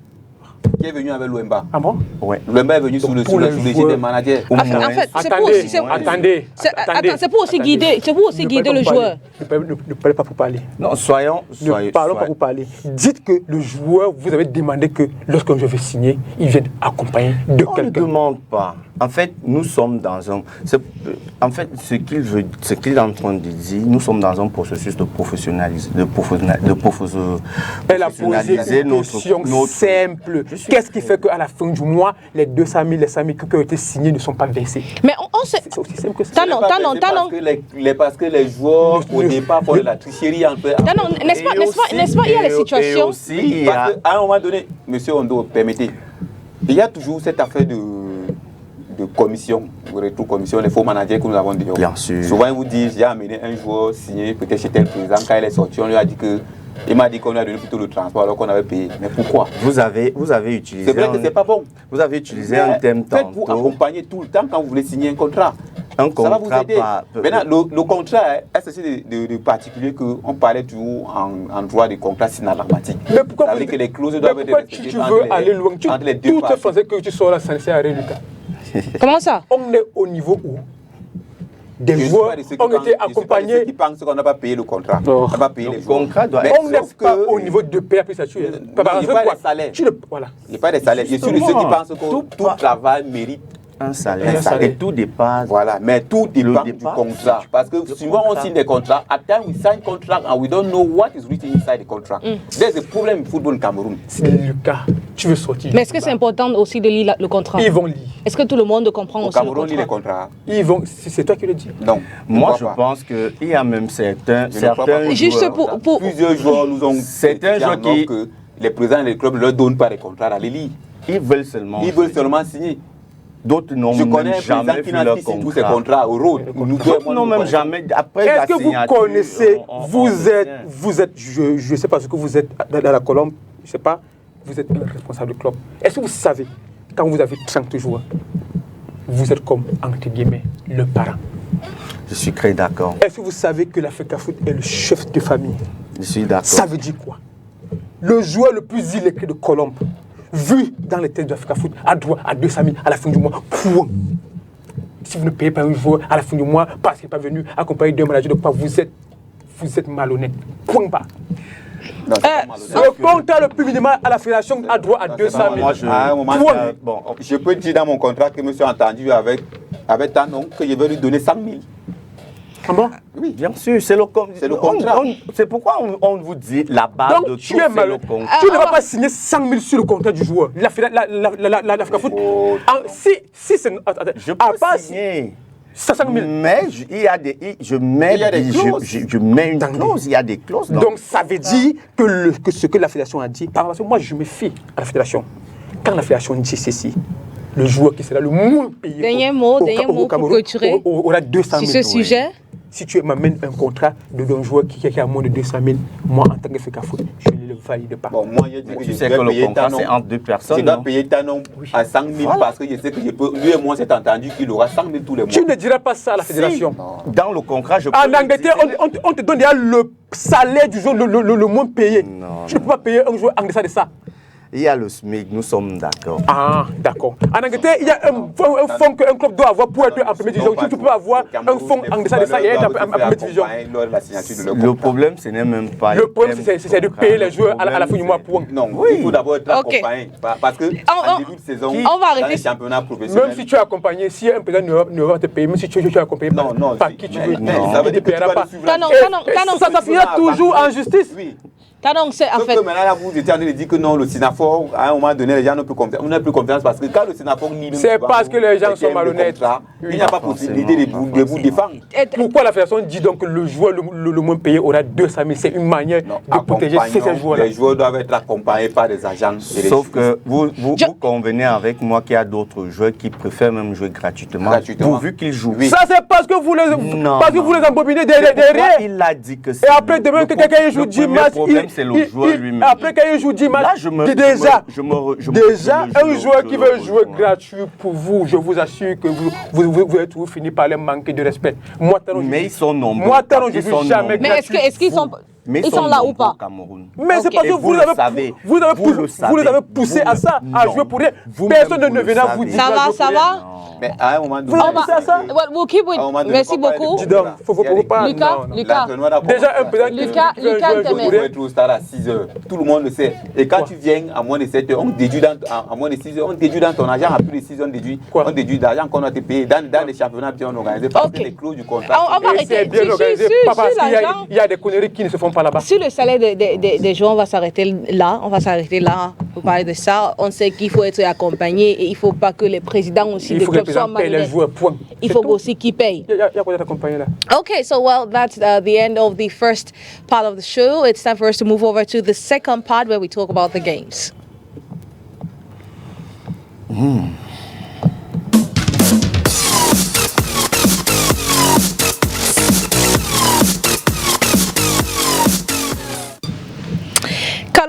Qui est venu avec l'OMBA. Ah bon? Ouais. L'OMBA est venu sous l'égide des managers. En fait, c'est pour aussi guider le joueur. Ne parlez pas pour parler. Non, ne parlons pas pour parler. Dites que le joueur, vous avez demandé que lorsque je vais signer, il vienne accompagner de quelqu'un. On ne demande pas. En fait, nous sommes dans un... En fait, ce qu'il est en train de dire, nous sommes dans un processus de professionnaliser, Elle a posé une question simple. Qu'est-ce qui fait qu'à la fin du mois, les 200 000, les 100 000 qui ont été signés ne sont pas versés? Mais on sait... C'est aussi simple que ça. Parce que les joueurs, au départ, font de la tricherie en fait. N'est-ce pas, il y a les situations... Parce qu'à un moment donné, monsieur Ondo, permettez, il y a toujours cette affaire de commission, commission, les faux managers que nous avons dit. Bien sûr. Souvent, ils vous disent, j'ai amené un joueur signé, peut-être chez tel président, quand il est sorti, on lui a dit que... Il m'a dit qu'on lui a donné plutôt le transport alors qu'on avait payé. Mais pourquoi? Vous avez utilisé... C'est vrai que c'est pas bon. Vous avez utilisé un thème tantôt. Faites-vous accompagner tout le temps quand vous voulez signer un contrat. Un contrat, ça va vous aider. Maintenant, le contrat est ceci de particulier qu'on parlait toujours en droit de contrat synalagmatique. Mais pourquoi ça veut dire que les clauses doivent être respectées tu veux aller loin? Entre les deux tout parties. est français que tu sors là, ça ne sert à rien, Lucas. Comment ça? On est au niveau où des joueurs ont été accompagnés. Ceux qui pensent qu'on n'a pas payé le contrat. Non. On n'a pas payé les joueurs. On n'est pas au niveau de PAP, ça tue. Il n'y a pas de salaire. Voilà. Il n'y a pas de salaire. Je suis de ceux qui pensent que tout travail mérite un salaire. Et tout dépasse. Voilà, mais tout dépend du contrat. Parce que souvent on signe des contrats. At times we sign contract and we don't know what is written inside the contract. There's a problem in football in Cameroon. C'est le cas. Tu veux sortir. Mais est-ce que c'est important aussi de lire le contrat? Ils vont lire. Est-ce que tout le monde comprend Au aussi Cameroun, le lit les contrat? contrats. C'est toi qui le dis. Non. Moi, je pense qu'il y a même certains Juste joueurs. pour... Plusieurs joueurs nous ont Certains joueurs qui... que les présidents des clubs ne leur donnent pas les contrats à les lire. Ils veulent seulement signer. D'autres n'ont même jamais vu leur contrat. Tous ces contrats au road. D'autres n'ont même jamais. Après est-ce que vous connaissez, vous êtes, je ne sais pas ce que vous êtes dans la Colombe, je ne sais pas, vous êtes un responsable de club. Est-ce que vous savez, quand vous avez 30 joueurs, vous êtes comme, entre guillemets, le parent? Je suis très d'accord. Est-ce que vous savez que l'Africa Foot est le chef de famille? Je suis d'accord. Ça veut dire quoi? Le joueur le plus illettré de Colombe, vu dans les têtes de l'Africa Foot, a droit à 200 000 à la fin du mois. Point. Si vous ne payez pas un joueur à la fin du mois parce qu'il n'est pas venu accompagner deux managers, donc vous êtes malhonnête. Point pas. Non, le contrat le plus minimal à la fédération a droit à 200 000. Moi, à un moment, je peux dire dans mon contrat que monsieur a entendu avec Tanon que je vais lui donner 100 000. Ah bon? Oui, bien sûr, c'est le contrat. C'est pourquoi on vous dit la base donc, de tout, c'est le contrat. Tu ne vas pas signer 100 000 sur le contrat du joueur. L'Africa Foot. Si c'est... Je peux signer. 500 000. Mais je mets une clause, il y a des clauses. Donc ça veut dire que ce que la fédération a dit, parce que moi je me fie à la fédération. Quand la fédération dit ceci, le joueur qui sera le moins payé dernier mot pour clôturer aura 200 000. sur ce sujet. Si tu m'amènes un contrat d'un joueur qui a moins de 200 000, moi en tant que FK Foot, je ne le valide pas. Bon, moi je dis que tu sais que le contrat c'est entre deux personnes. Je dois payer Tanon à 100 000 parce que je sais que lui et moi c'est entendu qu'il aura 100 000 tous les mois. Tu ne diras pas ça à la fédération. Dans le contrat, je peux. En Angleterre, on te donne déjà le salaire du joueur le moins payé. Non, tu ne peux pas payer un joueur en deçà de ça. Il y a le SMIC, nous sommes d'accord. Ah, d'accord. En Angleterre, il y a un fonds qu'un club doit avoir pour être en première division. Tu peux avoir un fonds en deçà de ça et être en première division. Le problème, ce n'est même pas. Le problème, c'est de payer les joueurs à la fin du mois. Point. Non, il faut d'abord être accompagné. Parce que en début de saison, on va arrêter. Dans les championnats professionnels. Même si tu es accompagné, si un président ne va te payer, même si tu es accompagné par qui tu veux, ça veut dire que tu vas le suivre. Ça finira toujours en justice. Oui. Donc, c'est en fait. Maintenant, là, vous étiez en train de dire que non, le Synafor, à un moment donné, les gens n'ont plus confiance. On n'a plus confiance parce que quand le Synafor lit le c'est parce que les gens sont malhonnêtes. Il n'y a pas possibilité de vous défendre. Pourquoi la fédération dit donc que le joueur le moins payé aura 200 000? C'est une manière de protéger ces joueurs-là. Les joueurs doivent être accompagnés par des agents. Sauf que vous convenez avec moi qu'il y a d'autres joueurs qui préfèrent même jouer gratuitement. Pourvu qu'ils jouent. Ça, c'est parce que vous les embobinez derrière. Il a dit que c'est. Et après, demain, que quelqu'un joue 10 matchs. C'est le joueur lui-même. Après, quand il joue 10 matchs, déjà, un joueur qui veut jouer gratuit pour vous, je vous assure que vous êtes toujours fini par les manquer de respect. Moi, mais ils sont nombreux. Moi, je ne suis jamais gratuit. Mais est-ce qu'ils sont... Ils sont là ou pas? Mais c'est parce que vous les avez poussés à ça, à jouer pour rien. Personne ne vient vous dire. Ça va? Mais à un moment donné, we'll keep with... Merci beaucoup. Lucas. Déjà, un président Lucas, vous pouvez être au stade à 6 heures. Tout le monde le sait. Et quand tu viens à moins de 7 heures, on déduit à moins de 6 heures, on déduit dans ton argent. À plus de 6 heures, on déduit d'argent qu'on a te payé dans les championnats bien organisés. Parce que les clauses du contrat. On va arrêter. C'est bien organisé. Parce qu'il y a des conneries qui ne se font pas là-bas. Sur le salaire des joueurs, on va s'arrêter là. Pour parler de ça. On sait qu'il faut être accompagné et il ne faut pas que les présidents aussi des clubs soient malhonnêtes. Il faut aussi qu'ils payent. Il y a quoi d'être accompagné là? Okay, so that's the end of the first part of the show. It's time for us to move over to the second part where we talk about the games.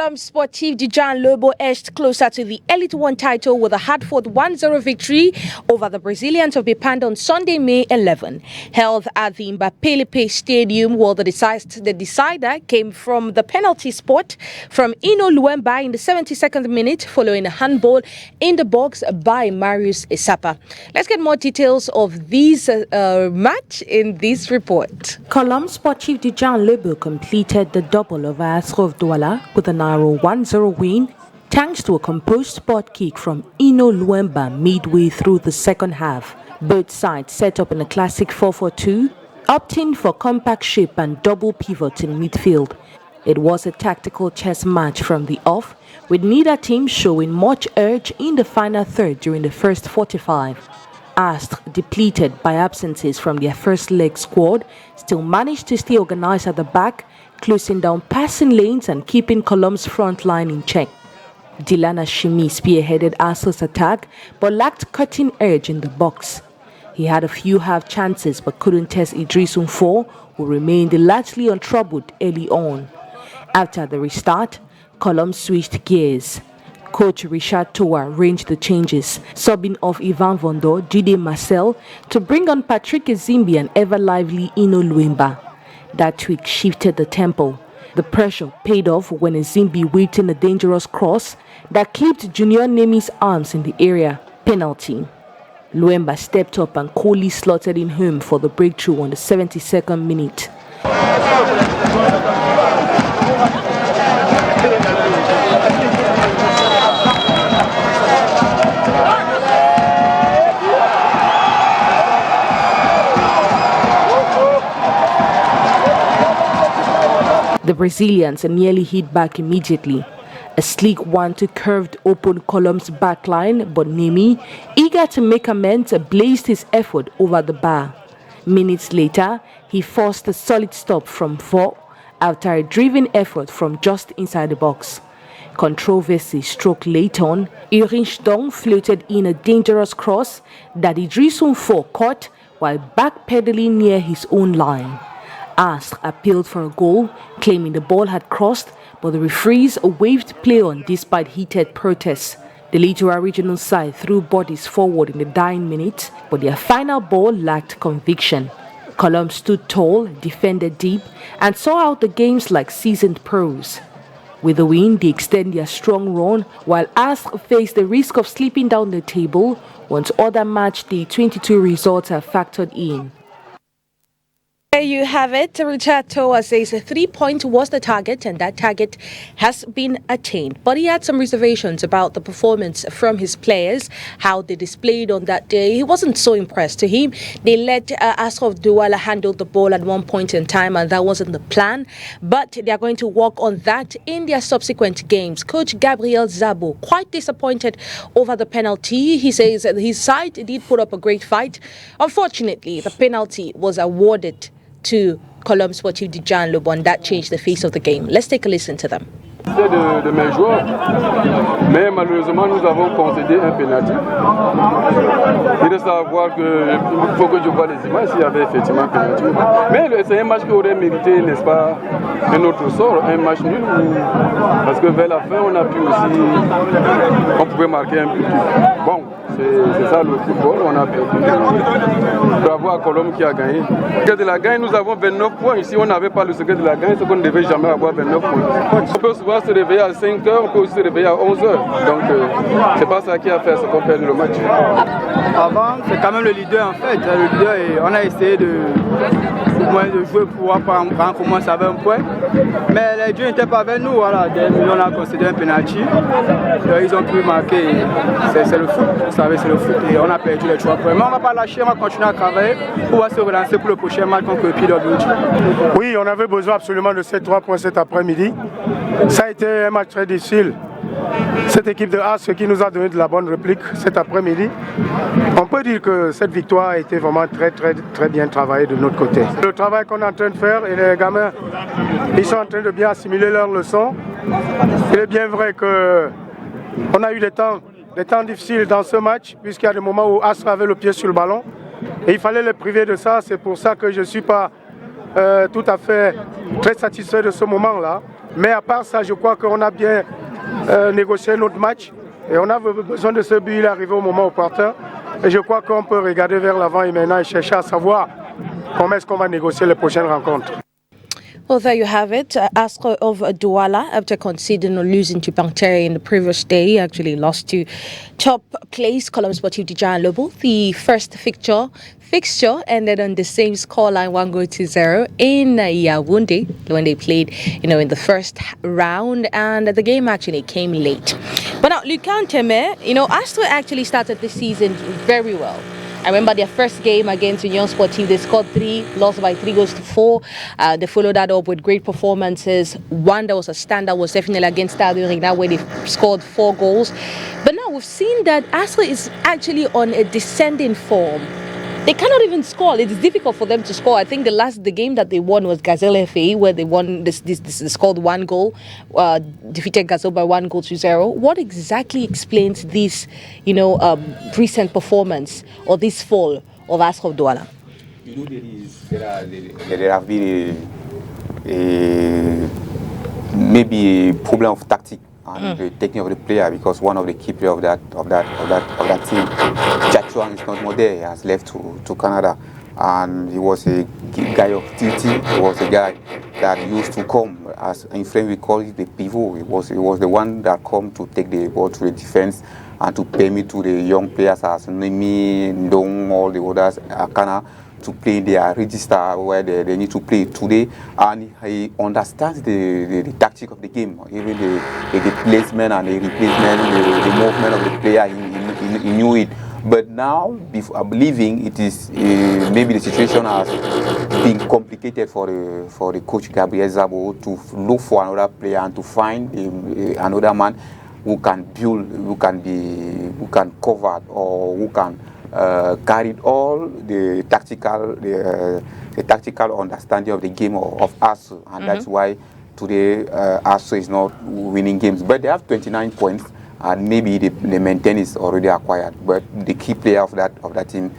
Colombe Sportif Dijan Lobo edged closer to the Elite One title with a hard-fought 1-0 victory over the Brazilians of Bipanda on Sunday, May 11. Held at the Mbapelepe Stadium, while the decider came from the penalty spot from Ino Luemba in the 72nd minute, following a handball in the box by Marius Isapa. Let's get more details of this match in this report. Colombe Sportif Dijan Lobo completed the double of Asrov Douala with a narrow 1-0 win thanks to a composed spot kick from Ino Luemba midway through the second half. Both sides set up in a classic 4-4-2, opting for compact shape and double pivot in midfield. It was a tactical chess match from the off, with neither team showing much urge in the final third during the first 45. Ast, depleted by absences from their first leg squad, still managed to stay organized at the back, closing down passing lanes and keeping Colombe's front line in check. Dilana Shimi spearheaded Ast's attack but lacked cutting edge in the box. He had a few half chances but couldn't test Idris Unfor, who remained largely untroubled early on. After the restart, Colombe switched gears. Coach Richard Toa arranged the changes, subbing off Ivan Vondo, Jide Marcel to bring on Patrick Ezimbi and ever-lively Ino Luemba. That tweak shifted the tempo. The pressure paid off when Ezimbi whipped in a dangerous cross that clipped Junior Nemi's arms in the area. Penalty. Luemba stepped up and coolly slotted in home for the breakthrough on the 72nd minute. The Brazilians nearly hit back immediately. A sleek one to curved open Colombe's backline, but Nemi, eager to make amends, blazed his effort over the bar. Minutes later, he forced a solid stop from 4 after a driven effort from just inside the box. Controversy struck late on. Ulrich Dong floated in a dangerous cross that Idris Unfor caught while backpedaling near his own line. Ast appealed for a goal, claiming the ball had crossed, but the referees waved play on despite heated protests. The Littoral Regional side threw bodies forward in the dying minutes, but their final ball lacked conviction. Colombe stood tall, defended deep, and saw out the games like seasoned pros. With the win, they extend their strong run, while Ast faced the risk of slipping down the table once other match day 22 results are factored in. There you have it. Richard Toa says 3 points was the target, and that target has been attained. But he had some reservations about the performance from his players, how they displayed on that day. He wasn't so impressed. To him, they let Asrov Douala handle the ball at one point in time, and that wasn't the plan. But they are going to work on that in their subsequent games. Coach Gabriel Zabo, quite disappointed over the penalty. He says that his side did put up a great fight. Unfortunately, the penalty was awarded to Colombe Sportif Dijan Lobo, and that changed the face of the game. Let's take a listen to them. De mes joueurs, mais malheureusement nous avons concédé un pénalty. Il reste à voir il faut que je vois les images s'il y avait effectivement un pénalty. Mais c'est un match qui aurait mérité, n'est-ce pas, un autre sort, un match nul, parce que vers la fin on a pu aussi, on pouvait marquer un but. Bon, c'est ça le football, on a perdu. Bravo à Colombe qui a gagné. Le secret de la gagne, nous avons 29 points. Ici on n'avait pas le secret de la gagne, c'est qu'on ne devait jamais avoir 29 points. On peut souvent se réveiller à 5h, on peut aussi se réveiller à 11h. Donc c'est pas ça qui a fait ce qu'on perd le match. Avant, c'est quand même le leader en fait. Le leader, on a essayé de jouer pour voir comment ça avait un point. Mais les dieux n'étaient pas avec nous. Voilà. On a concédé un penalty. Ils ont pu marquer. C'est le foot, vous savez, c'est le foot. Et on a perdu les 3 points. Mais on ne va pas lâcher, on va continuer à travailler pour se relancer pour le prochain match contre PWG. Oui, on avait besoin absolument de ces 3 points cet après-midi. Ça a été un match très difficile. Cette équipe de As qui nous a donné de la bonne réplique cet après-midi. On peut dire que cette victoire a été vraiment très bien travaillée de notre côté. Le travail qu'on est en train de faire, et les gamins, ils sont en train de bien assimiler leurs leçons. Il est bien vrai qu'on a eu des temps difficiles dans ce match, puisqu'il y a des moments où As avait le pied sur le ballon. Et il fallait les priver de ça. C'est pour ça que je ne suis pas tout à fait très satisfait de ce moment-là. Mais à part ça, je crois qu'on a bien négocié notre match. Et on a besoin de ce but, il est arrivé au moment opportun. Et je crois qu'on peut regarder vers l'avant et maintenant chercher à savoir comment est-ce qu'on va négocier les prochaines rencontres. Well, there you have it. Ascot of Douala, after conceding or losing to Panteri in the previous day, actually lost to top place Colombe Sportif Dijan Lobo. The first fixture ended on the same scoreline, 1-0 in Yaoundé when they played, in the first round, and the game actually came late. But now, Lucan Teme, Ascot actually started this season very well. I remember their first game against Union Sportive, they scored 3, lost by 3-4. They followed that up with great performances. One that was a standout was definitely against Stade Rigna, where they scored 4 goals. But now we've seen that Ascot is actually on a descending form. They cannot even score. It's difficult for them to score. I think the game that they won was Gazelle FA, where they won. This scored 1 goal, defeated Gazelle by 1-0. What exactly explains this, recent performance or this fall of Ascot of Douala? There have been maybe a problem of tactics and the technique of the player, because one of the key players of that team, Jachuan, is not more there. He has left to Canada, and he was a guy of duty. He was a guy that used to come, as in French we call it the pivot. He was the one that come to take the ball to the defense and to permit to the young players as Nemi, Ndong, all the others, Akana, to play their register where they need to play today, and he understands the tactic of the game, even the placement and the replacement, the movement of the player. He knew it. But now, I'm believing it is maybe the situation has been complicated for the coach Gabriel Zabo to look for another player and to find another man who can build, who can cover, or who can carried all the tactical understanding of the game of ASU, and that's why today ASU is not winning games. But they have 29 points, and maybe the maintenance is already acquired. But the key player of that team,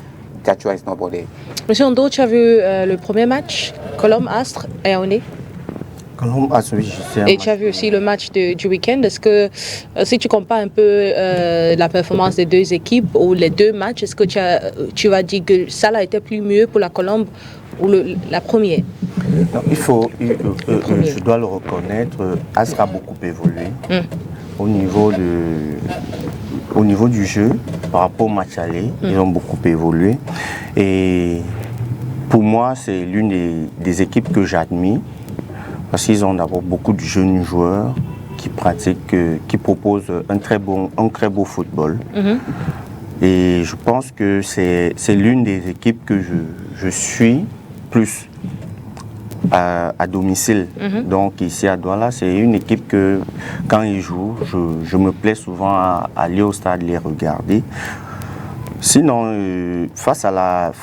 Tachua, is not there. Monsieur Ondo, tu as vu le premier match, Colombe Astre et Yaoundé? Et tu as vu aussi le match du week-end. Est-ce que, si tu compares un peu la performance des deux équipes ou les deux matchs, est-ce que tu vas dire que ça a été plus mieux pour la Colombe ou la première? Non, je dois le reconnaître, Astre a beaucoup évolué au niveau du jeu par rapport au match aller. Ils ont beaucoup évolué. Et pour moi, c'est l'une des équipes que j'admire. Parce qu'ils ont d'abord beaucoup de jeunes joueurs qui pratiquent, qui proposent un très beau football. Et je pense que c'est l'une des équipes que je suis plus à domicile. Donc ici à Douala, c'est une équipe que quand ils jouent, je me plais souvent à aller au stade les regarder. Sinon, face à la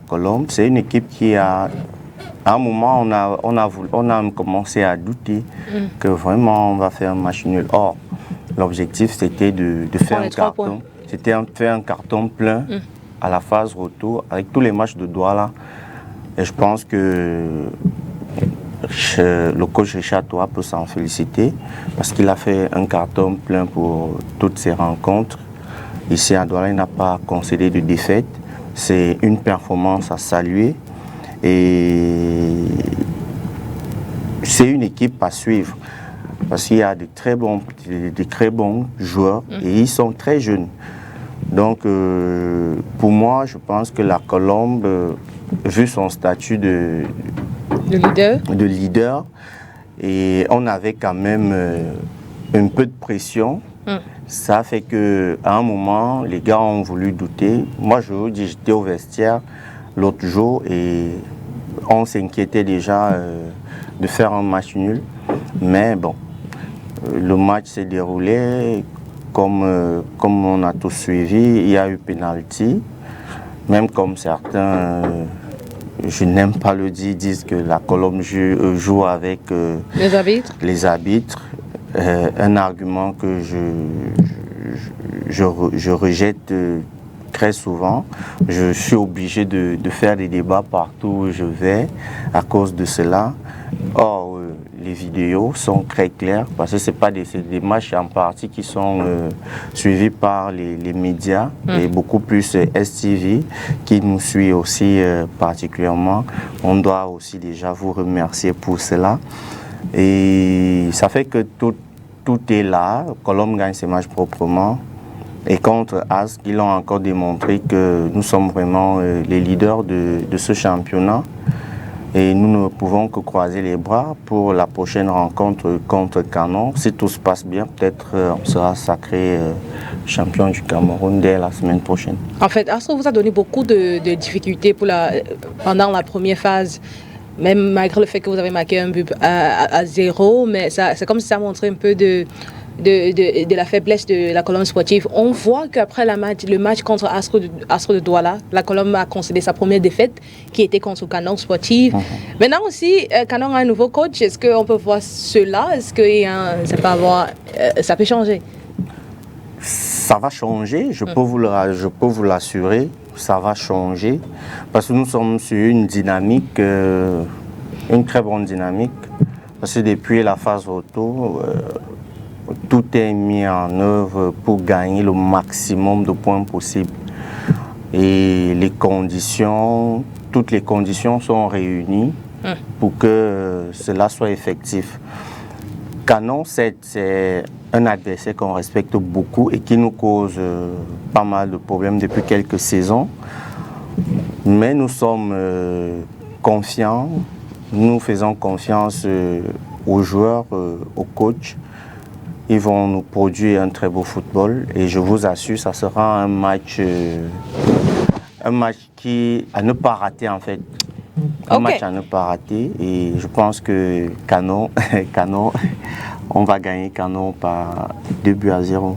Colombe, c'est une équipe qui a... À un moment, on a commencé à douter que vraiment on va faire un match nul. Or, l'objectif c'était de faire un carton. C'était faire un carton plein à la phase retour avec tous les matchs de Douala. Et je pense que le coach Richard Toa peut s'en féliciter parce qu'il a fait un carton plein pour toutes ces rencontres. Ici à Douala, il n'a pas concédé de défaite. C'est une performance à saluer. Et c'est une équipe à suivre parce qu'il y a de très bons joueurs et ils sont très jeunes. Donc pour moi, je pense que la Colombe, vu son statut de leader, et on avait quand même un peu de pression. Ça fait qu'à un moment, les gars ont voulu douter. Moi, je vous dis, j'étais au vestiaire l'autre jour et on s'inquiétait déjà de faire un match nul. Mais bon, le match s'est déroulé comme on a tous suivi. Il y a eu penalty. Même comme certains, je n'aime pas le dire, disent que la Colombe joue avec les arbitres. Un argument que je rejette très souvent. Je suis obligé de faire des débats partout où je vais à cause de cela. Or, les vidéos sont très claires parce que c'est des matchs en partie qui sont suivis par les médias et beaucoup plus STV qui nous suit aussi particulièrement. On doit aussi déjà vous remercier pour cela. Et ça fait que tout est là. Colombe gagne ses matchs proprement. Et contre As, ils ont encore démontré que nous sommes vraiment les leaders de ce championnat. Et nous ne pouvons que croiser les bras pour la prochaine rencontre contre Canon. Si tout se passe bien, peut-être on sera sacré champion du Cameroun dès la semaine prochaine. En fait, Astro vous a donné beaucoup de difficultés pendant la première phase. Même malgré le fait que vous avez marqué un but à 0, mais c'est comme si ça montrait un peu de la faiblesse de la Colombe sportive. On voit qu'après le match contre Astro de Douala, la Colombe a concédé sa première défaite qui était contre Canon sportive. Maintenant aussi, Canon a un nouveau coach. Est-ce qu'on peut voir cela? Est-ce que ça peut changer? Ça va changer, je peux vous l'assurer. Ça va changer parce que nous sommes sur une dynamique, une très bonne dynamique. Parce que depuis la phase auto, tout est mis en œuvre pour gagner le maximum de points possible. Et toutes les conditions sont réunies pour que cela soit effectif. Canon, c'est un adversaire qu'on respecte beaucoup et qui nous cause pas mal de problèmes depuis quelques saisons. Mais nous sommes confiants, nous faisons confiance aux joueurs, aux coachs. Ils vont nous produire un très beau football et je vous assure, ça sera un match à ne pas rater en fait. Un match à ne pas rater et je pense que Canon, on va gagner Canon par 2-0.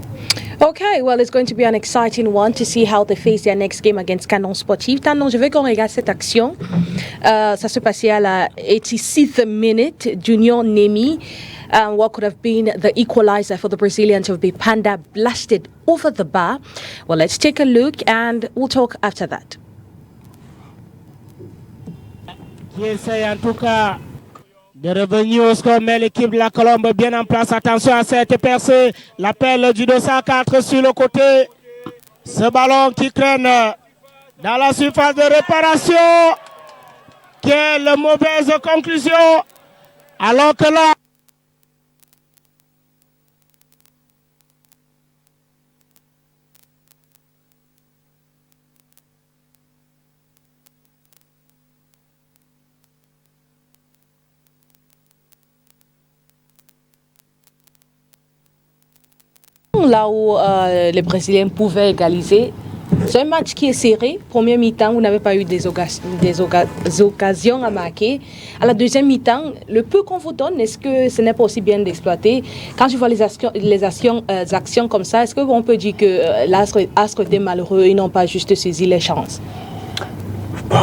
Okay, well, it's going to be an exciting one to see how they face their next game against Canon Sportif. Tanon, je veux qu'on regarde cette action. Ça se passait à la 86th minute. Junior Nemi, what could have been the equalizer for the Brazilians of Bipanda, blasted over the bar. Well, let's take a look and we'll talk after that. Qui essaye en tout cas de revenir au score, mais l'équipe de la Colombe bien en place. Attention à cette percée. L'appel du 204 sur le côté. Ce ballon qui traîne dans la surface de réparation. Quelle mauvaise conclusion. Alors que là... Là où les Brésiliens pouvaient égaliser, c'est un match qui est serré. Première mi-temps, vous n'avez pas eu des occasions à marquer. À la deuxième mi-temps, le peu qu'on vous donne, est-ce que ce n'est pas aussi bien d'exploiter? Quand je vois les actions comme ça, est-ce qu'on peut dire que l'Astre était malheureux et n'ont pas juste saisi les chances? Bon,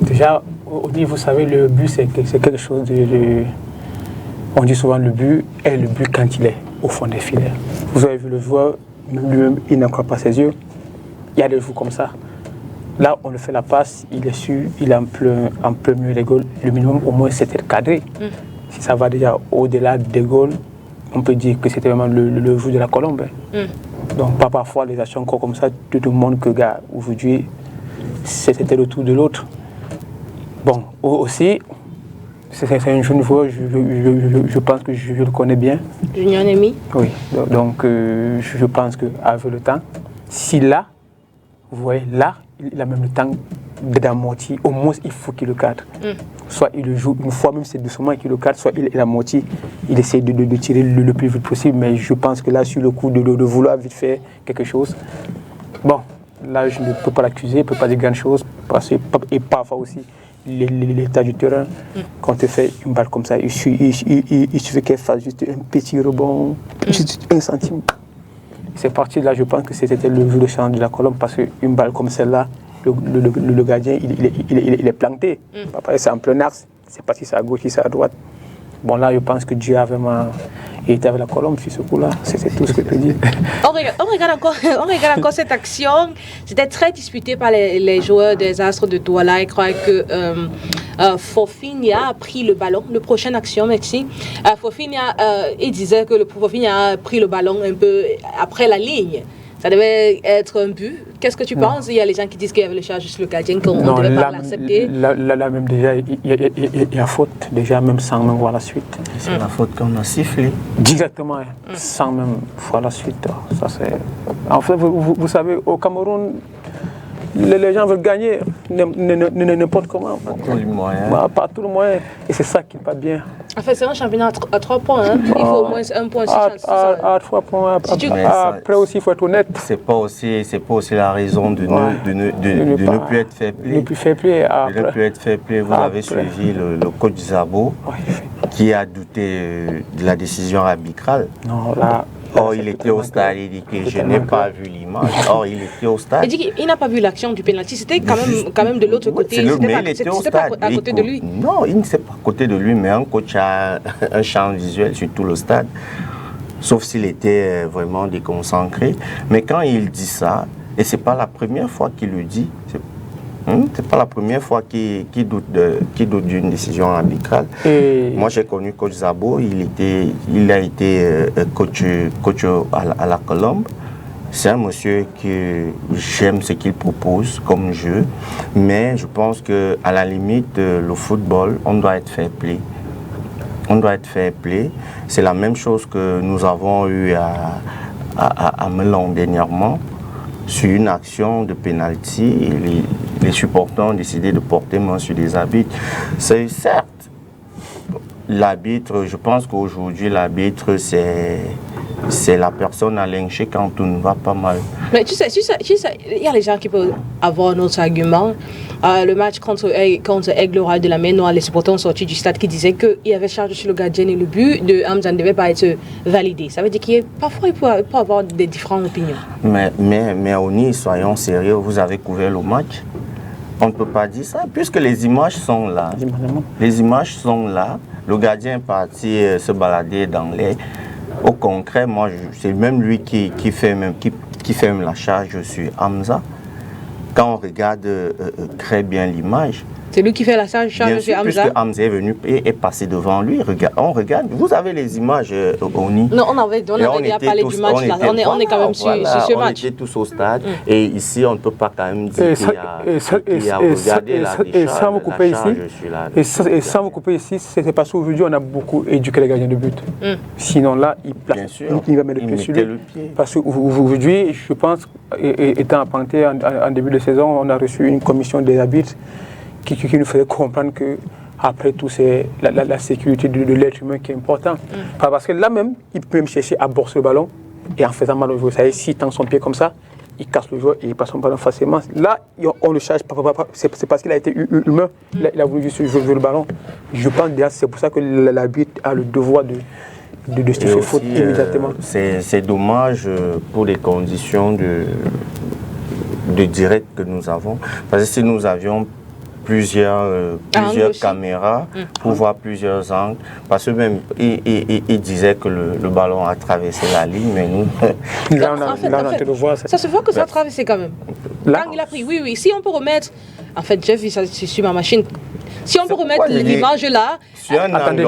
déjà, vous savez, le but, c'est quelque chose de... On dit souvent le but est le but quand il est au fond des filets. Vous avez vu le joueur, lui-même, il n'a encore pas ses yeux. Il y a des joueurs comme ça. Là, on lui fait la passe, il est sûr, il est en plein milieu des goals. Le minimum, au moins, c'était cadré. Si ça va déjà au-delà des goals, on peut dire que c'était vraiment le jeu de la Colombe. Donc, pas parfois les actions comme ça, tout le monde que, gars, aujourd'hui, c'était le tour de l'autre. Bon, aussi, c'est un jeune joueur, je pense que je le connais bien. Junior Nemi? Oui, donc je pense qu'avec le temps, si là, vous voyez, là, il a même le temps d'amortir, au moins il faut qu'il le cadre. Soit il le joue une fois, même c'est doucement qu'il le cadre, soit il amortit, il essaie de tirer le plus vite possible, mais je pense que là, sur le coup de vouloir vite faire quelque chose, bon, là, je ne peux pas l'accuser, je ne peux pas dire grand chose, et parfois aussi, l'état du terrain, quand tu fais une balle comme ça, il suffit qu'elle fasse juste un petit rebond, juste 1 centime. C'est parti de là, je pense que c'était le jeu de chance de la Colombe, parce qu'une balle comme celle-là, le gardien, il est planté. C'est en plein axe, c'est parti, c'est à gauche, c'est à droite. Bon, là, je pense que Dieu a vraiment été avec la Colombe sur ce coup-là. C'est tout ce que je peux dire. On regarde encore cette action. C'était très disputé par les joueurs des Astres de Douala. Ils croient que Fofinha a pris le ballon. Le prochaine action, merci. Fofinha, il disait que Fofinha a pris le ballon un peu après la ligne. Ça devait être un but. Qu'est-ce que tu penses? Il y a les gens qui disent qu'il y avait le charge sur le gardien, qu'on ne devait pas l'accepter. Là même déjà, il y a faute, déjà même sans même voir la suite. C'est la faute qu'on a sifflée. Directement, sans même voir la suite. Ça, c'est... En fait, vous savez, au Cameroun, les gens veulent gagner n'importe comment. Par tous les moyens. Par tous les moyens. Et c'est ça qui n'est pas bien. En fait, c'est un championnat à 3 points. Hein. Il faut au moins 1 point. À 3 points. Après aussi, il faut être honnête. C'est pas aussi la raison de ne plus être fair play. Ne plus fair play. De ne plus être fair play. Vous avez suivi le coach Zabo qui a douté de la décision arbitrale. Non, là... Or, il était au stade, il dit que je n'ai pas vu l'image. Or, il était au stade. Il dit qu'il n'a pas vu l'action du pénalty. C'était quand même de l'autre côté. Mais il était au stade. À côté de lui. Non, il ne s'est pas à côté de lui, mais un coach a un champ visuel sur tout le stade. Sauf s'il était vraiment déconcentré. Mais quand il dit ça, et ce n'est pas la première fois qu'il le dit, c'est pas la première fois qu'il doute d'une décision arbitrale. Moi, j'ai connu coach Zabo, il a été coach à la Colombe. C'est un monsieur que j'aime ce qu'il propose comme jeu, mais je pense qu'à la limite, le football, on doit être fair play. On doit être fair play. C'est la même chose que nous avons eu à Melon dernièrement. Sur une action de pénalty, les supporters ont décidé de porter main sur des arbitres. C'est certes, l'arbitre, je pense qu'aujourd'hui, l'arbitre, c'est la personne à lyncher quand tout ne va pas mal. Mais tu sais, il y a les gens qui peuvent avoir un autre argument. Le match contre Aigle Oral de la Mer Noire, les supporters ont sorti du stade qui disaient qu'il y avait charge sur le gardien et le but de Hamza ne devait pas être validé. Ça veut dire qu'il parfois il peut avoir des différentes opinions. Mais Oni, soyons sérieux, vous avez couvert le match. On ne peut pas dire ça, puisque les images sont là. Les images sont là. Le gardien est parti se balader dans l'air. Au concret, moi, c'est même lui qui fait même la charge sur Hamza. Quand on regarde très bien l'image, c'est lui qui fait la charge sur Hamza. Puisque Hamza est venu et est passé devant lui. On regarde, vous avez les images, Oni. Non, on avait déjà parlé du match là. On est quand même sur ce match. On était tous au stade. Et ici, on ne peut pas quand même dire qu'il y a regardé la décharge. Et sans vous couper ici, c'est parce qu'aujourd'hui, on a beaucoup éduqué les gardiens de but. Sinon là, il va mettre le pied sur lui. Parce qu'aujourd'hui, je pense, étant apprenti en début de saison, on a reçu une commission des arbitres qui nous faisait comprendre que après tout, c'est la sécurité de l'être humain qui est importante. Parce que là même, il peut même chercher à borser le ballon et en faisant mal au joueur. Ça veut dire, s'il tend son pied comme ça, il casse le joueur et il passe son ballon facilement. Là, on le charge pas. C'est parce qu'il a été humain. Il a voulu juste jouer le ballon. Je pense que c'est pour ça que l'arbitre a le devoir de se faire faute immédiatement. C'est dommage pour les conditions de direct que nous avons. Parce que si nous avions plusieurs caméras pour voir plusieurs angles. Parce que même, il disait que le ballon a traversé la ligne, mais nous... ça se voit que ça a traversé quand même. Là, quand il a pris, oui. Si on peut remettre... En fait, j'ai vu ça sur ma machine. Si on peut remettre l'image là... Attendez,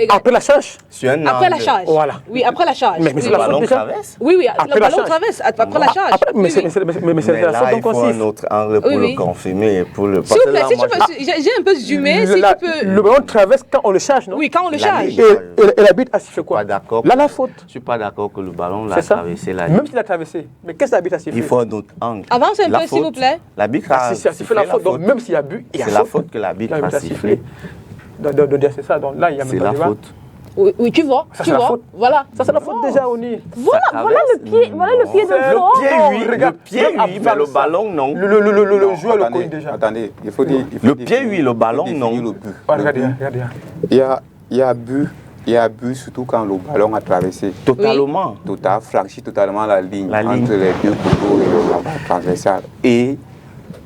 après la charge. Après la charge. Voilà. Oui, après la charge. Mais le ballon traverse. Oui, le ballon traverse après la charge. Mais c'est la faute donc aussi. Il faut un autre angle pour le confirmer. S'il vous plaît, si tu peux, j'ai un peu zoomé, si tu peux... Le ballon traverse quand on le charge, non? Oui, quand on le charge. Et l'arbitre a sifflé quoi? Là, la faute. Je ne suis pas d'accord que le ballon l'a traversé la ligne. Même s'il a traversé. Mais qu'est-ce que l'arbitre a sifflé? Il faut un autre angle. Avance un peu, s'il vous plaît. L'arbitre a sifflé la faute. Donc même s'il y a but, il y a faute. C'est la faute que l'arbitre a sifflé. C'est ça, donc là il y a même pas de débat. C'est la faute. Oui, tu vois, ça, tu vois. Faute. Voilà. Ça c'est la faute déjà, Oni. Voilà le pied de fort. Le pied, oui, mais le ballon, non. Le joueur le connaît déjà. Attendez, il faut dire... Le pied, oui, le ballon, non. Regardez. Il y a but, surtout quand le ballon a traversé. Totalement. Franchi totalement la ligne entre les deux poteaux et le transversal. Et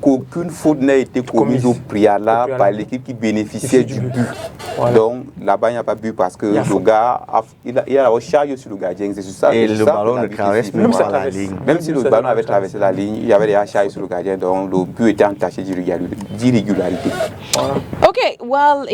qu'aucune faute n'a été commise au préalable par l'équipe qui bénéficiait du but. Voilà. Donc là-bas, il n'y a pas but parce que le gars, il a la charge sur le gardien. C'est ça. Et le ballon ne traverse même pas la ligne. Même si le ballon avait traversé la ligne, il y avait des charges sur le gardien. Donc le but était entaché d'irrégularité. Okay, well,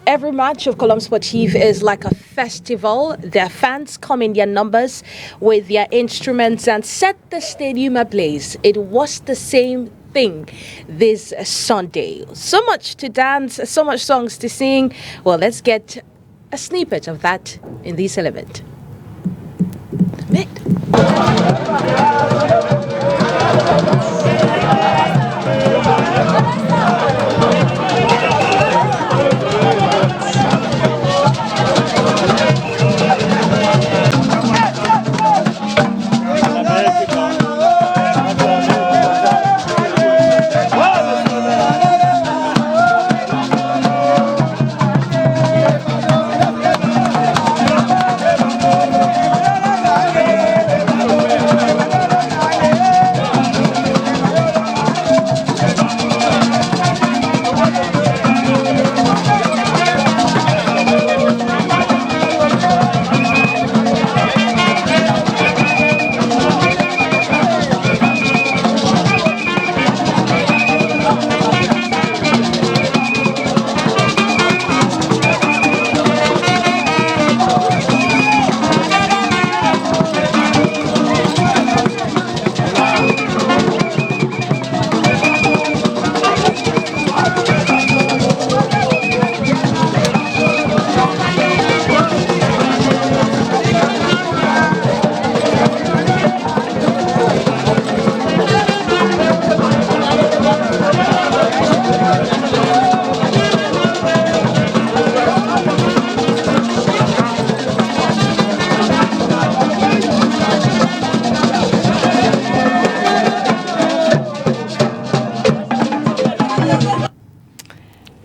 every match of Colombe Sportif is like a festival. Their fans come in their numbers with their instruments and set the stadium ablaze. It was the same thing this Sunday. So much to dance, so much songs to sing. Well, let's get a snippet of that in this element.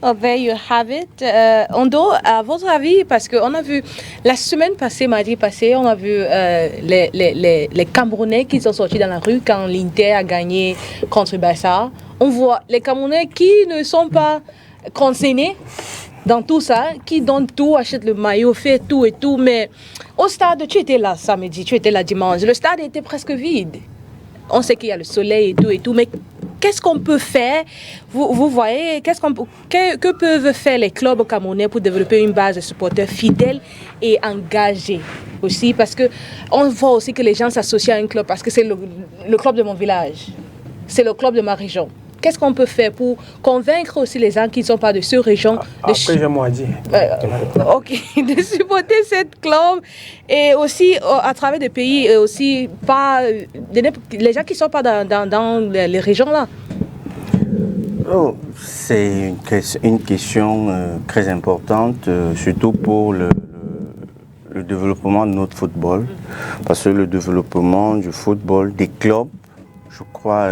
Oh, there you have it. Ondo, à votre avis, parce qu'on a vu la semaine passée, mardi passé, on a vu les Camerounais qui sont sortis dans la rue quand l'Inter a gagné contre Barça. On voit les Camerounais qui ne sont pas concernés dans tout ça, qui donnent tout, achètent le maillot, fait tout et tout. Mais au stade, tu étais là samedi, tu étais là dimanche. Le stade était presque vide. On sait qu'il y a le soleil et tout, mais qu'est-ce qu'on peut faire? Vous voyez, que peuvent faire les clubs camerounais pour développer une base de supporters fidèles et engagés aussi? Parce qu'on voit aussi que les gens s'associent à un club parce que c'est le club de mon village, c'est le club de ma région. Qu'est-ce qu'on peut faire pour convaincre aussi les gens qui ne sont pas de cette région Après, j'ai moi dit. De supporter cette club et aussi à travers des pays et aussi pas les gens qui ne sont pas dans les régions là. Oh, c'est une question très importante, surtout pour le développement de notre football, parce que le développement du football, des clubs, je crois,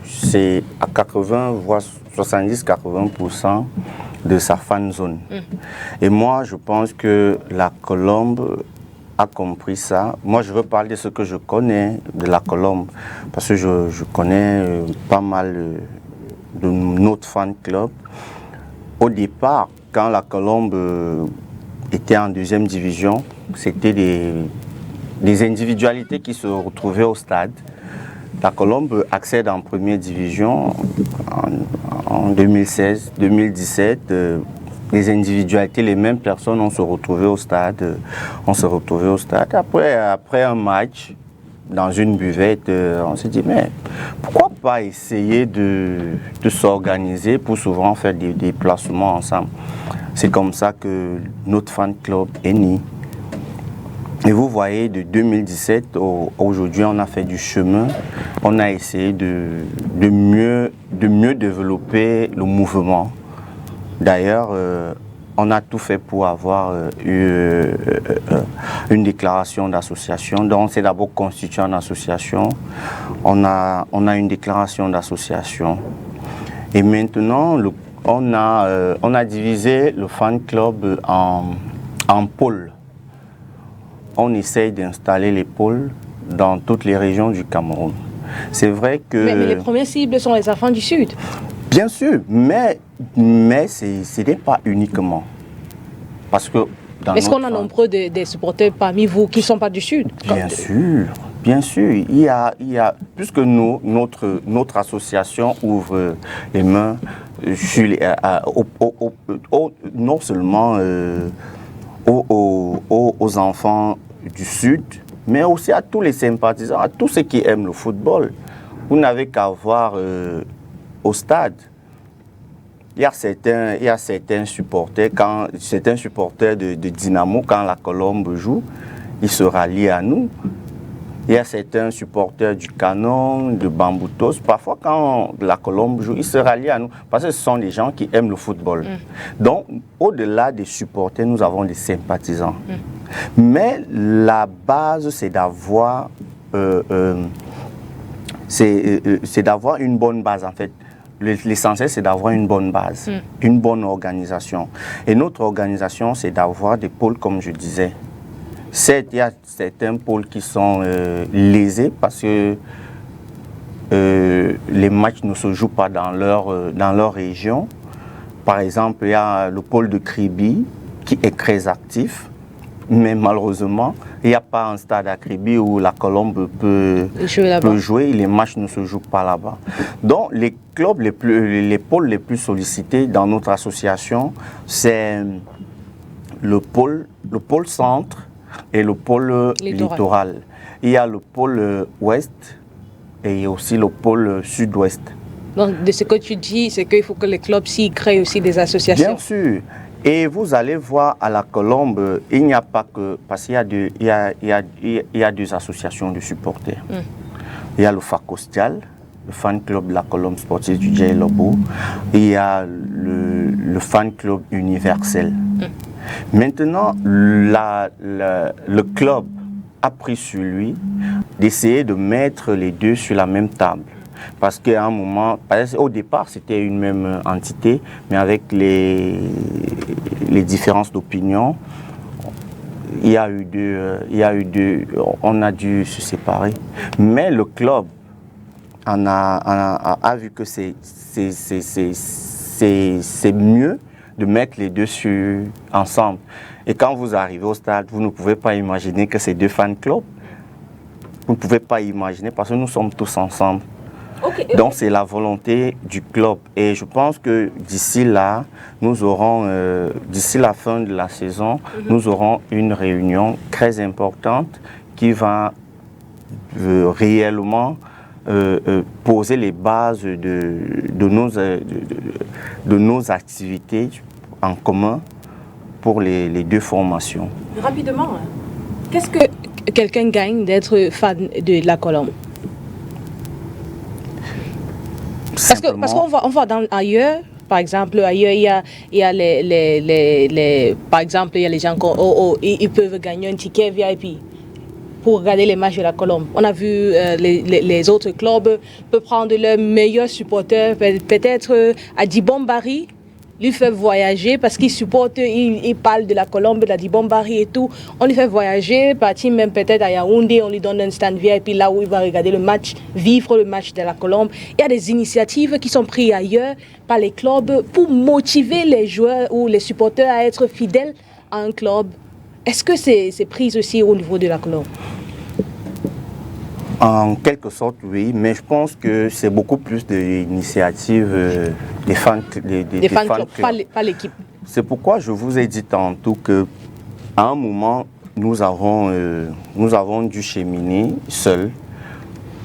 c'est à 80, voire 70-80% de sa fan zone. Et moi, je pense que la Colombe a compris ça. Moi, je veux parler de ce que je connais de la Colombe, parce que je connais pas mal de notre fan club. Au départ, quand la Colombe était en deuxième division, c'était des individualités qui se retrouvaient au stade. La Colombe accède en première division en 2016-2017. Les individualités, les mêmes personnes, on se retrouvait au stade. Après un match, dans une buvette, on s'est dit, mais pourquoi pas essayer de s'organiser pour souvent faire des déplacements ensemble? C'est comme ça que notre fan club est né. Et vous voyez, de 2017 aujourd'hui, on a fait du chemin. On a essayé de mieux développer le mouvement. D'ailleurs, on a tout fait pour avoir une déclaration d'association. Donc, on s'est d'abord constitué en association. On a une déclaration d'association. Et maintenant, on a divisé le fan club en pôles. On essaye d'installer les pôles dans toutes les régions du Cameroun. C'est vrai que... Mais les premières cibles sont les enfants du Sud. Bien sûr, mais ce n'est pas uniquement. Parce que... Est-ce qu'on a nombreux des supporters parmi vous qui ne sont pas du Sud? Bien sûr. Il y a puisque notre association ouvre les mains sur non seulement aux enfants du Sud, mais aussi à tous les sympathisants, à tous ceux qui aiment le football. Vous n'avez qu'à voir au stade. Il y a certains supporters, certains supporters de Dynamo, quand la Colombe joue, ils se rallient à nous. Il y a certains supporters du Canon, de Bamboutos. Parfois, quand la Colombe joue, ils se rallient à nous. Parce que ce sont des gens qui aiment le football. Donc, au-delà des supporters, nous avons des sympathisants. Mais la base, c'est d'avoir une bonne base, en fait. L'essentiel, c'est d'avoir une bonne base, une bonne organisation. Et notre organisation, c'est d'avoir des pôles, comme je disais. Certes, il y a certains pôles qui sont lésés parce que les matchs ne se jouent pas dans leur région. Par exemple, il y a le pôle de Kribi qui est très actif, mais malheureusement, il n'y a pas un stade à Kribi où la Colombe peut jouer et les matchs ne se jouent pas là-bas. Donc, les clubs, les pôles les plus sollicités dans notre association, c'est le pôle centre et le pôle littoral. Il y a le pôle ouest et aussi le pôle sud-ouest. Donc, de ce que tu dis, c'est qu'il faut que les clubs s'y créent aussi des associations. Bien sûr. Et vous allez voir à la Colombe, il n'y a pas que... Parce qu'il y a deux associations de supporters. Il y a le FACOSTIAL, le fan club de la Colombe sportive du Djay Lobo. Il y a le fan club universel. Maintenant, le club a pris sur lui d'essayer de mettre les deux sur la même table. Parce qu'à un moment, au départ, c'était une même entité, mais avec les différences d'opinion, on a dû se séparer. Mais le club a vu que c'est mieux de mettre les deux ensemble. Et quand vous arrivez au stade, vous ne pouvez pas imaginer que c'est deux fan clubs. Vous ne pouvez pas imaginer parce que nous sommes tous ensemble. Donc c'est la volonté du club et je pense que d'ici là, nous aurons, d'ici la fin de la saison, nous aurons une réunion très importante qui va réellement poser les bases de nos activités en commun pour les deux formations. Rapidement, qu'est-ce que quelqu'un gagne d'être fan de la Colombe? Parce qu'on va ailleurs, par exemple, ailleurs il y a par exemple, il y a les gens ils peuvent gagner un ticket VIP pour regarder les matchs de la Colombe. On a vu les autres clubs peuvent prendre leurs meilleurs supporters, peut-être à Dibombari, lui fait voyager parce qu'il supporte, il parle de la Colombe, de la Dibombari et tout. On lui fait voyager, partir même peut-être à Yaoundé, on lui donne un stand VIP là où il va regarder le match, vivre le match de la Colombe. Il y a des initiatives qui sont prises ailleurs par les clubs pour motiver les joueurs ou les supporters à être fidèles à un club. Est-ce que c'est pris aussi au niveau de la Colombe? En quelque sorte, oui, mais je pense que c'est beaucoup plus d'initiatives des fans clubs, pas l'équipe. C'est pourquoi je vous ai dit tantôt qu'à un moment, nous avons dû cheminer seuls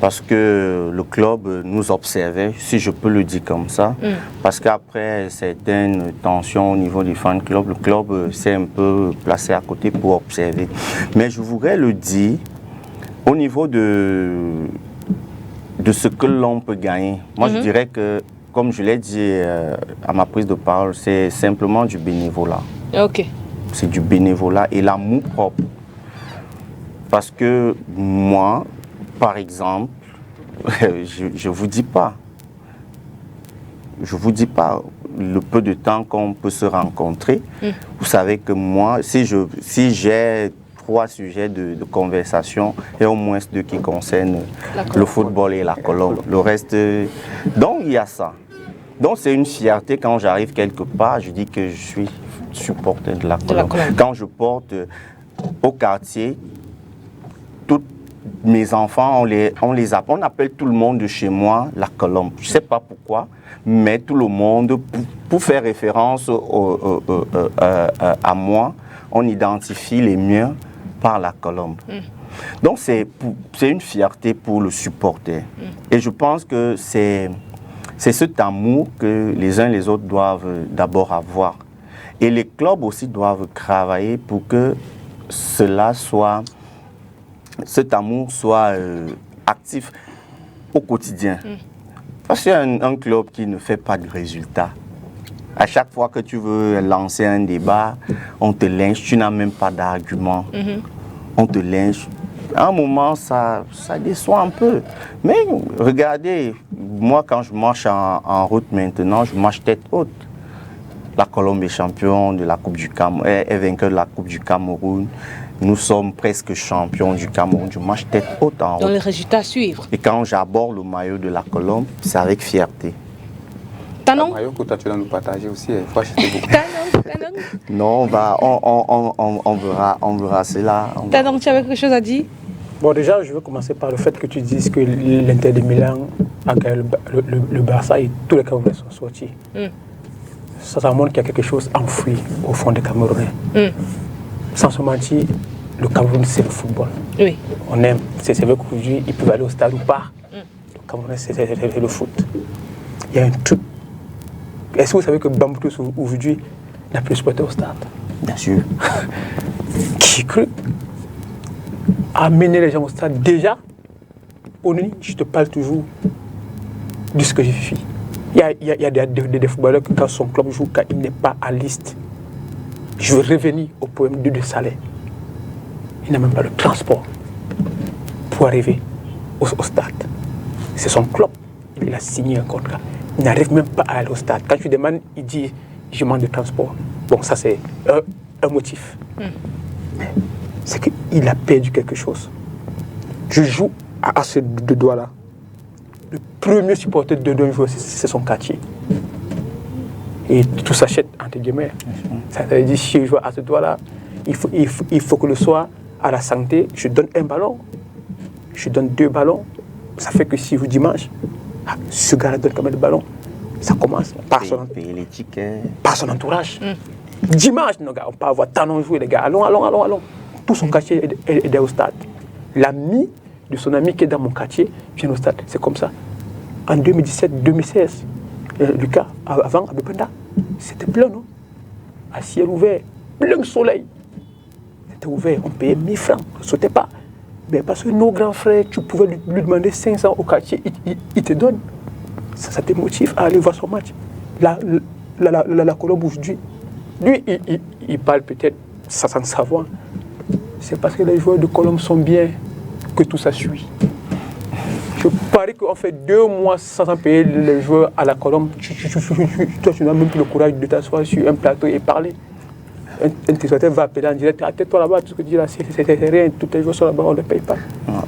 parce que le club nous observait, si je peux le dire comme ça, parce qu'après certaines tensions au niveau du fan club, le club s'est un peu placé à côté pour observer. Mais je voudrais le dire, au niveau de ce que l'on peut gagner, moi je dirais que, comme je l'ai dit à ma prise de parole, c'est simplement du bénévolat. Ok. C'est du bénévolat et l'amour propre. Parce que moi, par exemple, je vous dis pas le peu de temps qu'on peut se rencontrer. Vous savez que moi, si j'ai 3 sujets de conversation et au moins 2 qui concernent le football et la Colombe. Le reste, donc il y a ça. Donc c'est une fierté quand j'arrive quelque part, je dis que je suis supporter de la Colombe. Quand je porte au quartier, tous mes enfants, on appelle tout le monde de chez moi la Colombe. Je ne sais pas pourquoi, mais tout le monde, pour faire référence à moi, on identifie les miens par la Colombe. Donc c'est une fierté pour le supporter. Et je pense que c'est cet amour que les uns et les autres doivent d'abord avoir. Et les clubs aussi doivent travailler pour que cet amour soit actif au quotidien. Parce qu'il y a un club qui ne fait pas de résultats. À chaque fois que tu veux lancer un débat, on te lynche, tu n'as même pas d'argument. On te lynche. À un moment, ça déçoit un peu. Mais regardez, moi quand je marche en route maintenant, je marche tête haute. La Colombe est champion de la Coupe du Cameroun, est vainqueur de la Coupe du Cameroun. Nous sommes presque champions du Cameroun. Je marche tête haute en route. Dans les résultats à suivre. Et quand j'aborde le maillot de la Colombe, c'est avec fierté. Tanon? Le maillot que toi tu dois nous partager aussi, il faut acheter beaucoup. Tanon? Non, on verra cela. Tanon, tu avais quelque chose à dire? Bon, déjà, je veux commencer par le fait que tu dises que l'Inter de Milan a gagné le Barça et tous les Camerounais sont sortis. Ça montre qu'il y a quelque chose enfoui au fond des Camerounais. Sans se mentir, le Cameroun, c'est le football. Oui. On aime. C'est vrai qu'aujourd'hui, ils peuvent aller au stade ou pas. Le Cameroun, c'est le foot. Il y a un truc. Est-ce que vous savez que Bamboutou, aujourd'hui, n'a plus supporté au stade? Bien sûr. Qui crut amener les gens au stade? Déjà, je te parle toujours de ce que j'ai fait. Il y a des footballeurs qui, quand son club joue, quand il n'est pas à liste, je veux revenir au problème de salaire. Il n'a même pas le transport pour arriver au stade. C'est son club. Il a signé un contrat. Il n'arrive même pas à aller au stade. Quand tu demandes, il dit je manque de transport. Bon, ça c'est un motif. C'est qu'il a perdu quelque chose. Je joue à ce deux doigts-là. Le premier supporter d'un joueur, c'est son quartier. Et tout s'achète entre guillemets. Ça veut dire si je joue à ce doigt-là, il faut que le soir, à la santé, je donne un ballon, je donne 2 ballons. Ça fait que si vous dimanche, ce gars-là donne quand même le ballon. Ça commence par son entourage. Dimanche, nos gars, on peut avoir tant joué, les gars. Allons. Tout son quartier est au stade. L'ami de son ami qui est dans mon quartier vient au stade. C'est comme ça. En 2017-2016, Lucas, avant, à Bependa, c'était plein, non? À ciel ouvert, plein soleil. C'était ouvert, on payait 1000 francs, on ne sautait pas. Mais parce que nos grands frères, tu pouvais lui demander 500 au quartier, il te donne. Ça te motive à aller voir son match. La Colombe aujourd'hui, lui, il parle peut-être sans savoir. C'est parce que les joueurs de Colombe sont bien que tout ça suit. Je parie qu'on fait 2 mois sans payer les joueurs à la Colombe. Toi, tu n'as même plus le courage de t'asseoir sur un plateau et parler. Un téléspectateur va appeler en direct. Tais-toi là-bas, tout ce que tu dis là, c'est rien. Tous les joueurs sont là-bas, on ne les paye pas.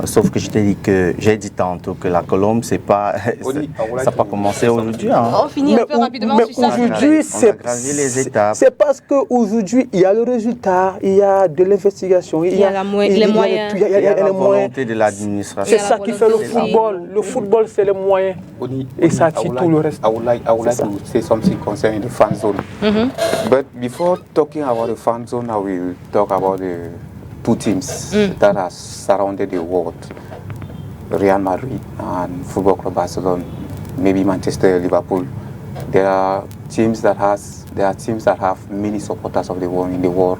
Sauf que j'ai dit tantôt que la Colombe, c'est pas, ça n'a pas commencé aujourd'hui. Hein. On finit un peu rapidement sur ça. Aujourd'hui, c'est parce qu'aujourd'hui, il y a le résultat, il y a de l'investigation, il y a les moyens. Il y a la volonté de l'administration. C'est ça qui fait le football. Le football, c'est les moyens. Et ça attire tout le reste. I would like to say something concerning the fan zone. But before talking about the fan zone, I will talk about the 2 teams that have surrounded the world, Real Madrid and Football Club Barcelona, maybe Manchester, Liverpool. There are teams that have many supporters of the world in the world.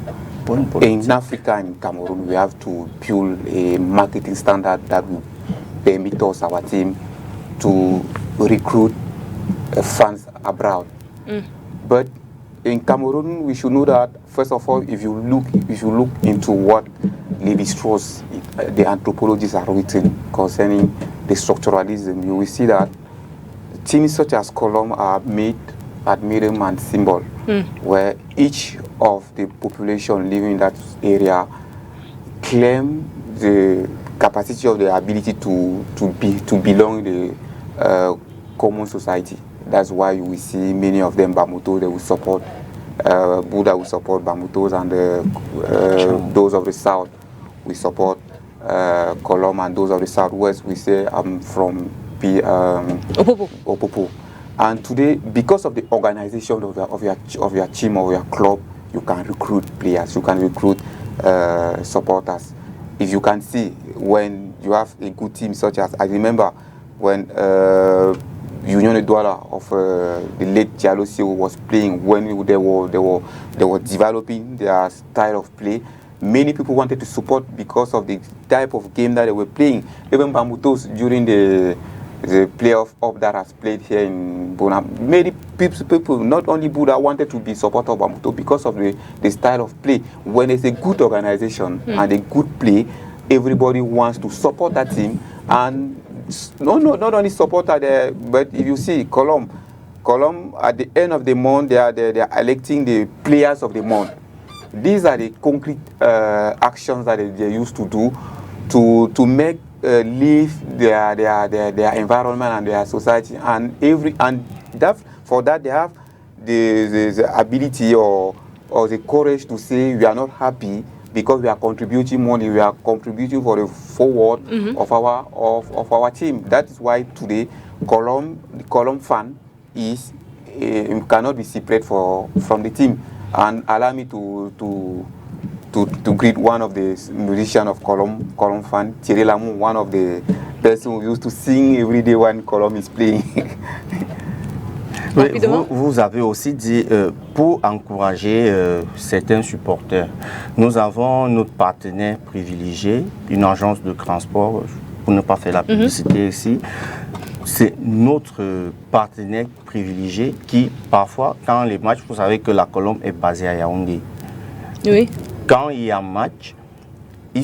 In Africa and in Cameroon, we have to build a marketing standard that will permit us, our team, to recruit fans abroad. But in Cameroon, we should know that first of all, if you look into what Lévi-Strauss, the anthropologists, are written concerning the structuralism, you will see that teams such as Colombe are made at medium and symbol, where each of the population living in that area claim the capacity of the ability to belong in the common society. That's why we see many of them Bamuto, they will support Buddha will support Bamutos, and those of the south we support Colom, and those of the southwest we say I'm from Opopo. And today, because of the organization of your team or your club, you can recruit players, you can recruit supporters. If you can see, when you have a good team, such as I remember when Union Douala of the late Jalosio was playing, when they were developing their style of play, many people wanted to support because of the type of game that they were playing. Even Bamutos during the playoff up that has played here in Bona, many people, not only Buddha, wanted to be supporter of Bamuto because of the style of play. When it's a good organization and a good play, everybody wants to support that team. And not only supporter there, but if you see Colom at the end of the month, they are electing the players of the month. These are the concrete actions that they used to do to make live their environment and their society, and for that they have the ability or the courage to say we are not happy because we are contributing money, we are contributing for the forward of our team. That is why today Colom fan is cannot be separate from the team. And allow me to greet one of the musicians of Colom fan, Thierry Lamou, one of the person who used to sing every day when Colom is playing. Oui, vous avez aussi dit, pour encourager certains supporters, nous avons notre partenaire privilégié, une agence de transport, pour ne pas faire la publicité ici. C'est notre partenaire privilégié qui, parfois, quand les matchs, vous savez que la Colombe est basée à Yaoundé. Oui. Quand il y a un match, ils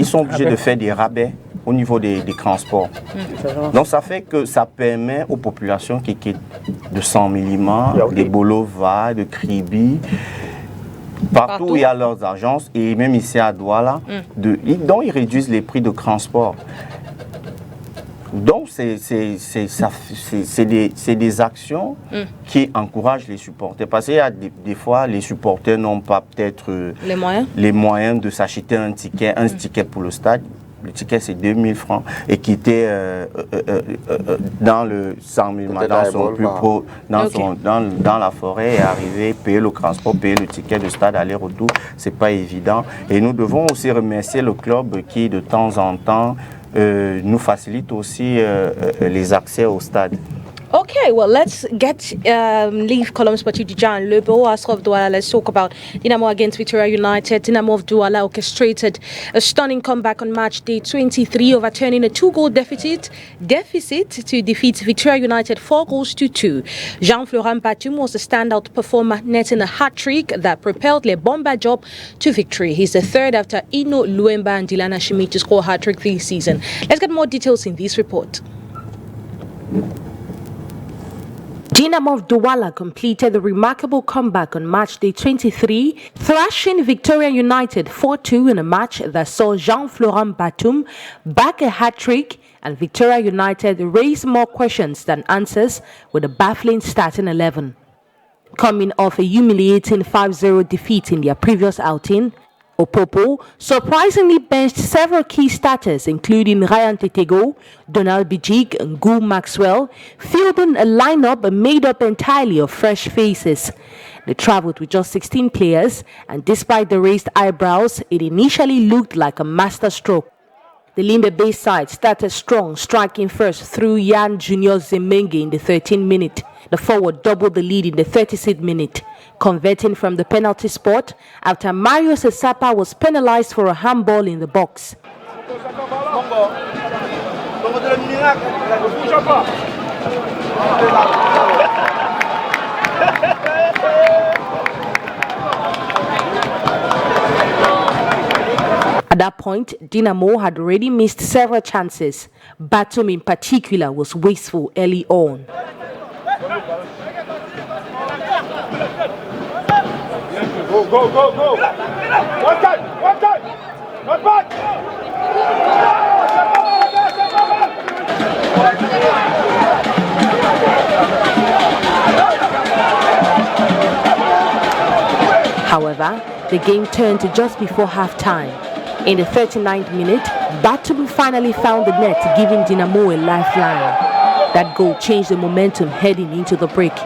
sont obligés de faire des rabais au niveau des transports. Donc ça fait que ça permet aux populations qui quittent de San Milima, des Bolova, de Kribi, partout où il y a leurs agences, et même ici à Douala, dont ils réduisent les prix de transport. Donc, c'est des actions qui encouragent les supporters. Parce qu'il y a des fois, les supporters n'ont pas peut-être les moyens de s'acheter un ticket pour le stade. Le ticket, c'est 2000 francs. Et quitter dans le 100 000, dans la forêt et arriver, payer le transport, payer le ticket de stade aller-retour, c'est pas évident. Et nous devons aussi remercier le club qui, de temps en temps, nous facilite aussi les accès au stade. Okay, well, let's leave Colom Sportif Dijan Lebo, Asra of Douala. Let's talk about Dinamo against Victoria United. Dinamo of Douala orchestrated a stunning comeback on match day 23, overturning a 2-goal deficit to defeat Victoria United 4-2. Jean-Florent Batum was the standout performer, netting a hat-trick that propelled Le Bomba Job to victory. He's the third after Ino Luemba and Dilana Shimi to score a hat-trick this season. Let's get more details in this report. Dinamo of Douala completed the remarkable comeback on match day 23, thrashing Victoria United 4-2 in a match that saw Jean-Florent Batum back a hat-trick and Victoria United raised more questions than answers with a baffling starting 11. Coming off a humiliating 5-0 defeat in their previous outing, Opopo surprisingly benched several key starters including Ryan Tetego, Donald Bijik and Gu Maxwell, fielding a lineup made up entirely of fresh faces. They travelled with just 16 players, and despite the raised eyebrows, it initially looked like a masterstroke. The Limbe Bay side started strong, striking first through Yan Junior Zemenge in the 13th minute. The forward doubled the lead in the 36th minute, converting from the penalty spot after Mario Sesapa was penalized for a handball in the box. At that point, Dinamo had already missed several chances. Batum in particular was wasteful early on. Go! One time! However, the game turned to just before half-time. In the 39th minute, Batum finally found the net, giving Dinamo a lifeline. That goal changed the momentum heading into the break.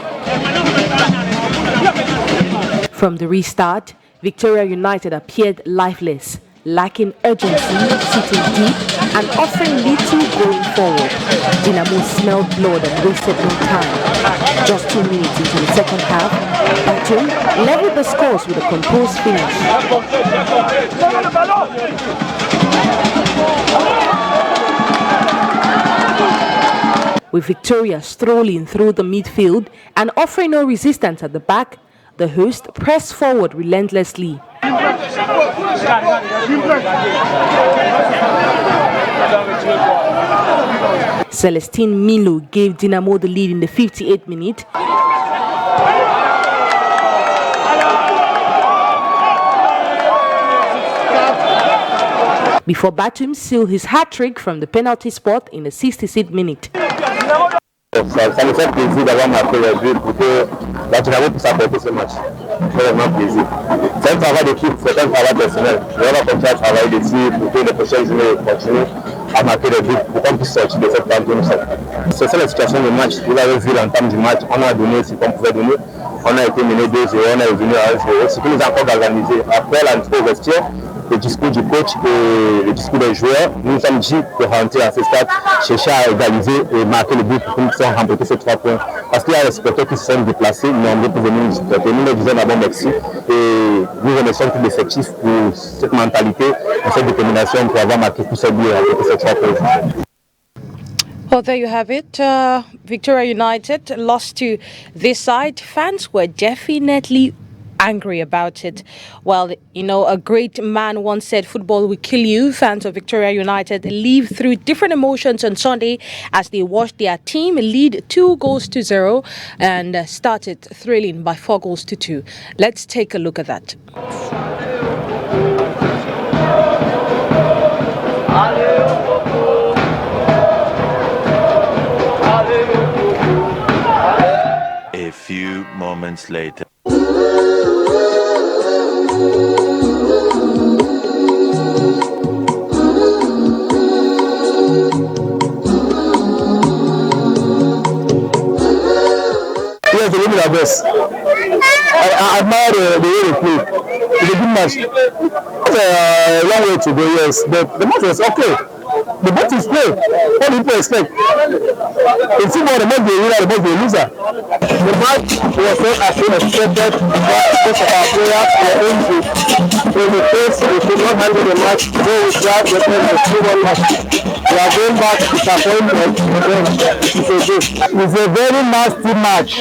From the restart, Victoria United appeared lifeless, lacking urgency, sitting deep, and offering little going forward. Dinamo smelled blood and wasted no time. Just 2 minutes into the second half, Batum leveled the scores with a composed finish. With Victoria strolling through the midfield and offering no resistance at the back, the host pressed forward relentlessly. Celestine Milo gave Dinamo the lead in the 58th minute. Before Batum sealed his hat-trick from the penalty spot in the 66th minute. Ça me fait plaisir d'avoir marqué les buts pour que la Dynamo puisse apporter ce match. C'est vraiment plaisir. C'est un travail d'équipe, c'est un travail personnel. On va continuer à travailler dessus pour que les prochaines journées continuent à marquer les buts pour qu'on puisse sortir de cette pente. C'est ça la situation du match. Vous l'avez vu l'entame du match, on a donné ce qu'on pouvait donner. On a été mené 2-0, on est revenu à 1-0. Ce qui nous a encore galvanisé. Après l'entrée au vestiaire, le discours du coach et le discours des joueurs, nous nous sommes dit de rentrer à ce stade, chercher à égaliser et marquer le but pour que nous puissions remporter ces 3 points. Parce qu'il y a des supporters qui se sont déplacés, nombreux pour venir nous supporter. Nous leur disons d'abord merci et nous remercions tout l'effectif pour cette mentalité et cette détermination pour avoir marqué tous ces buts et remporter ces 3 points. Well, there you have it. Victoria United lost to this side. Fans were definitely angry about it. Well, you know, a great man once said, football will kill you. Fans of Victoria United live through different emotions on Sunday as they watched their team lead 2-0 and started thrilling by 4-2. Let's take a look at that. A few moments later. Yes, the women are best. I admire the way they play. It's a good match. It's a long way to go, yes, but the match was okay. The match is play. What do people expect? In football, the match be a winner, the match be a loser. The match was not as expected because of our players were injured. When we faced, we could not handle the match. So we tried to play the 2-1 match. We are going back to disappointment again. It's a very nasty match.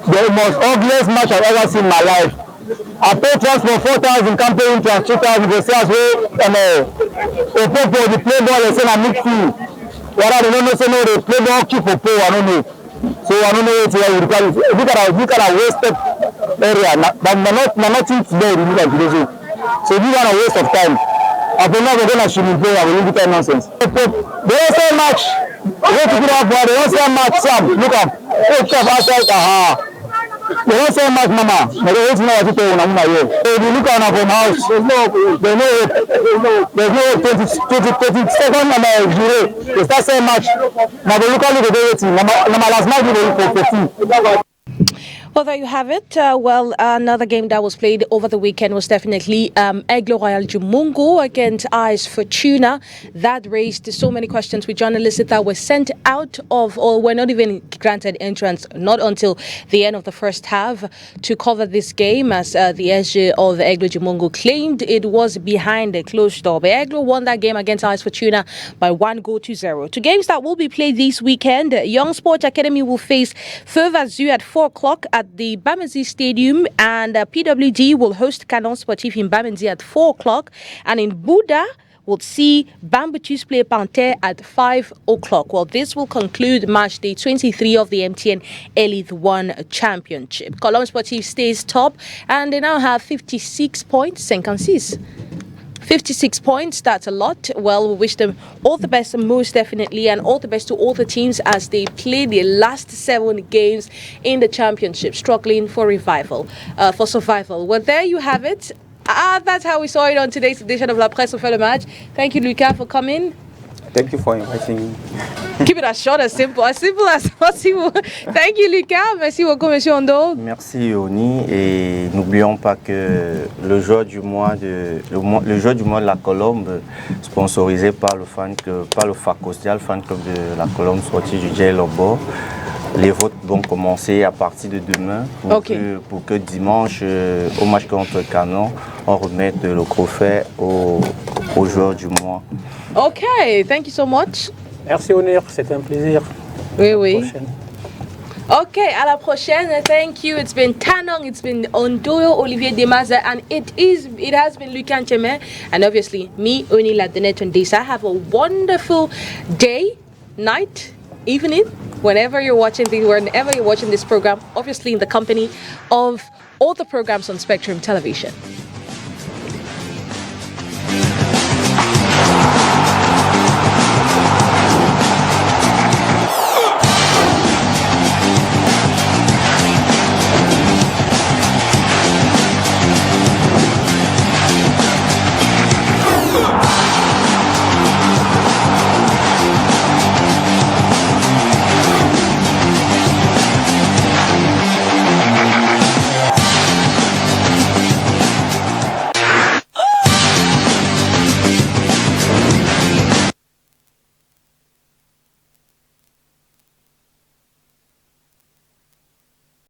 The most ugliest match I've ever seen in my life. I paid transport 4,000, campaign trans 2,000 for sales way, for the play ball and say na midfield. What I don't know, say no, they play ball keep for pole, I don't know. So I don't know what you call it. Look at a wasted area. Nothing today, so this is a waste of time. I think now we're going to shoot play and we look at nonsense. They don't say much. They don't say much, Sam. Look up. Oh, Chef, outside, they don't say much, Mama. They don't know what to do when I'm here. So if you look at our house, there's no 20 seconds jury. They start saying much. Now they look at the day. Now last match they for 15. Well, there you have it. Another game that was played over the weekend was definitely Aigle Royal Jumungo against AS Fortuna. That raised so many questions with journalists that were sent out of, or were not even granted entrance, not until the end of the first half, to cover this game, as the SG of Aigle Jumungo claimed it was behind a closed door. But Aigle won that game against AS Fortuna by 1-0. Two games that will be played this weekend. Young Sports Academy will face Feuva Zoo at 4 o'clock at the Bamenzi Stadium, and PWD will host Canon Sportif in Bamenzi at 4 o'clock, and in Buda we'll see Bambutus play Panthère at 5 o'clock. Well, this will conclude match day 23 of the MTN Elite 1 Championship. Colombe Sportif stays top, and they now have 56 points, 56. 56 points, that's a lot. Well, we wish them all the best, most definitely, and all the best to all the teams as they play their last 7 games in the championship, struggling for revival, for survival. Well, there you have it. That's how we saw it on today's edition of La Presse au fait le match. Thank you, Lucas, for coming. Thank you for inviting me. Keep it as short, as simple as possible. Thank you, Lucas. Merci beaucoup, Monsieur Ondo. Merci, Oni. Et n'oublions pas que le jeu du mois de la Colombe, sponsorisé par le FACOSTIAL, fan club de la Colombe, sorti du J Lobo. Les votes vont commencer à partir de demain pour que dimanche, au match contre Canon, on remette le trophée au joueur du mois. Ok, thank you so much. Merci, Onir, c'était un plaisir. Oui. Ok, à la prochaine. Thank you. It's been Tanong, it's been Ondoyo, Olivier Demaza, and it has been Lucan Cheme, and obviously me, Oni Ladenet Ndisa. Have a wonderful day, night, evening, whenever you're watching this program, obviously in the company of all the programs on Spectrum Television.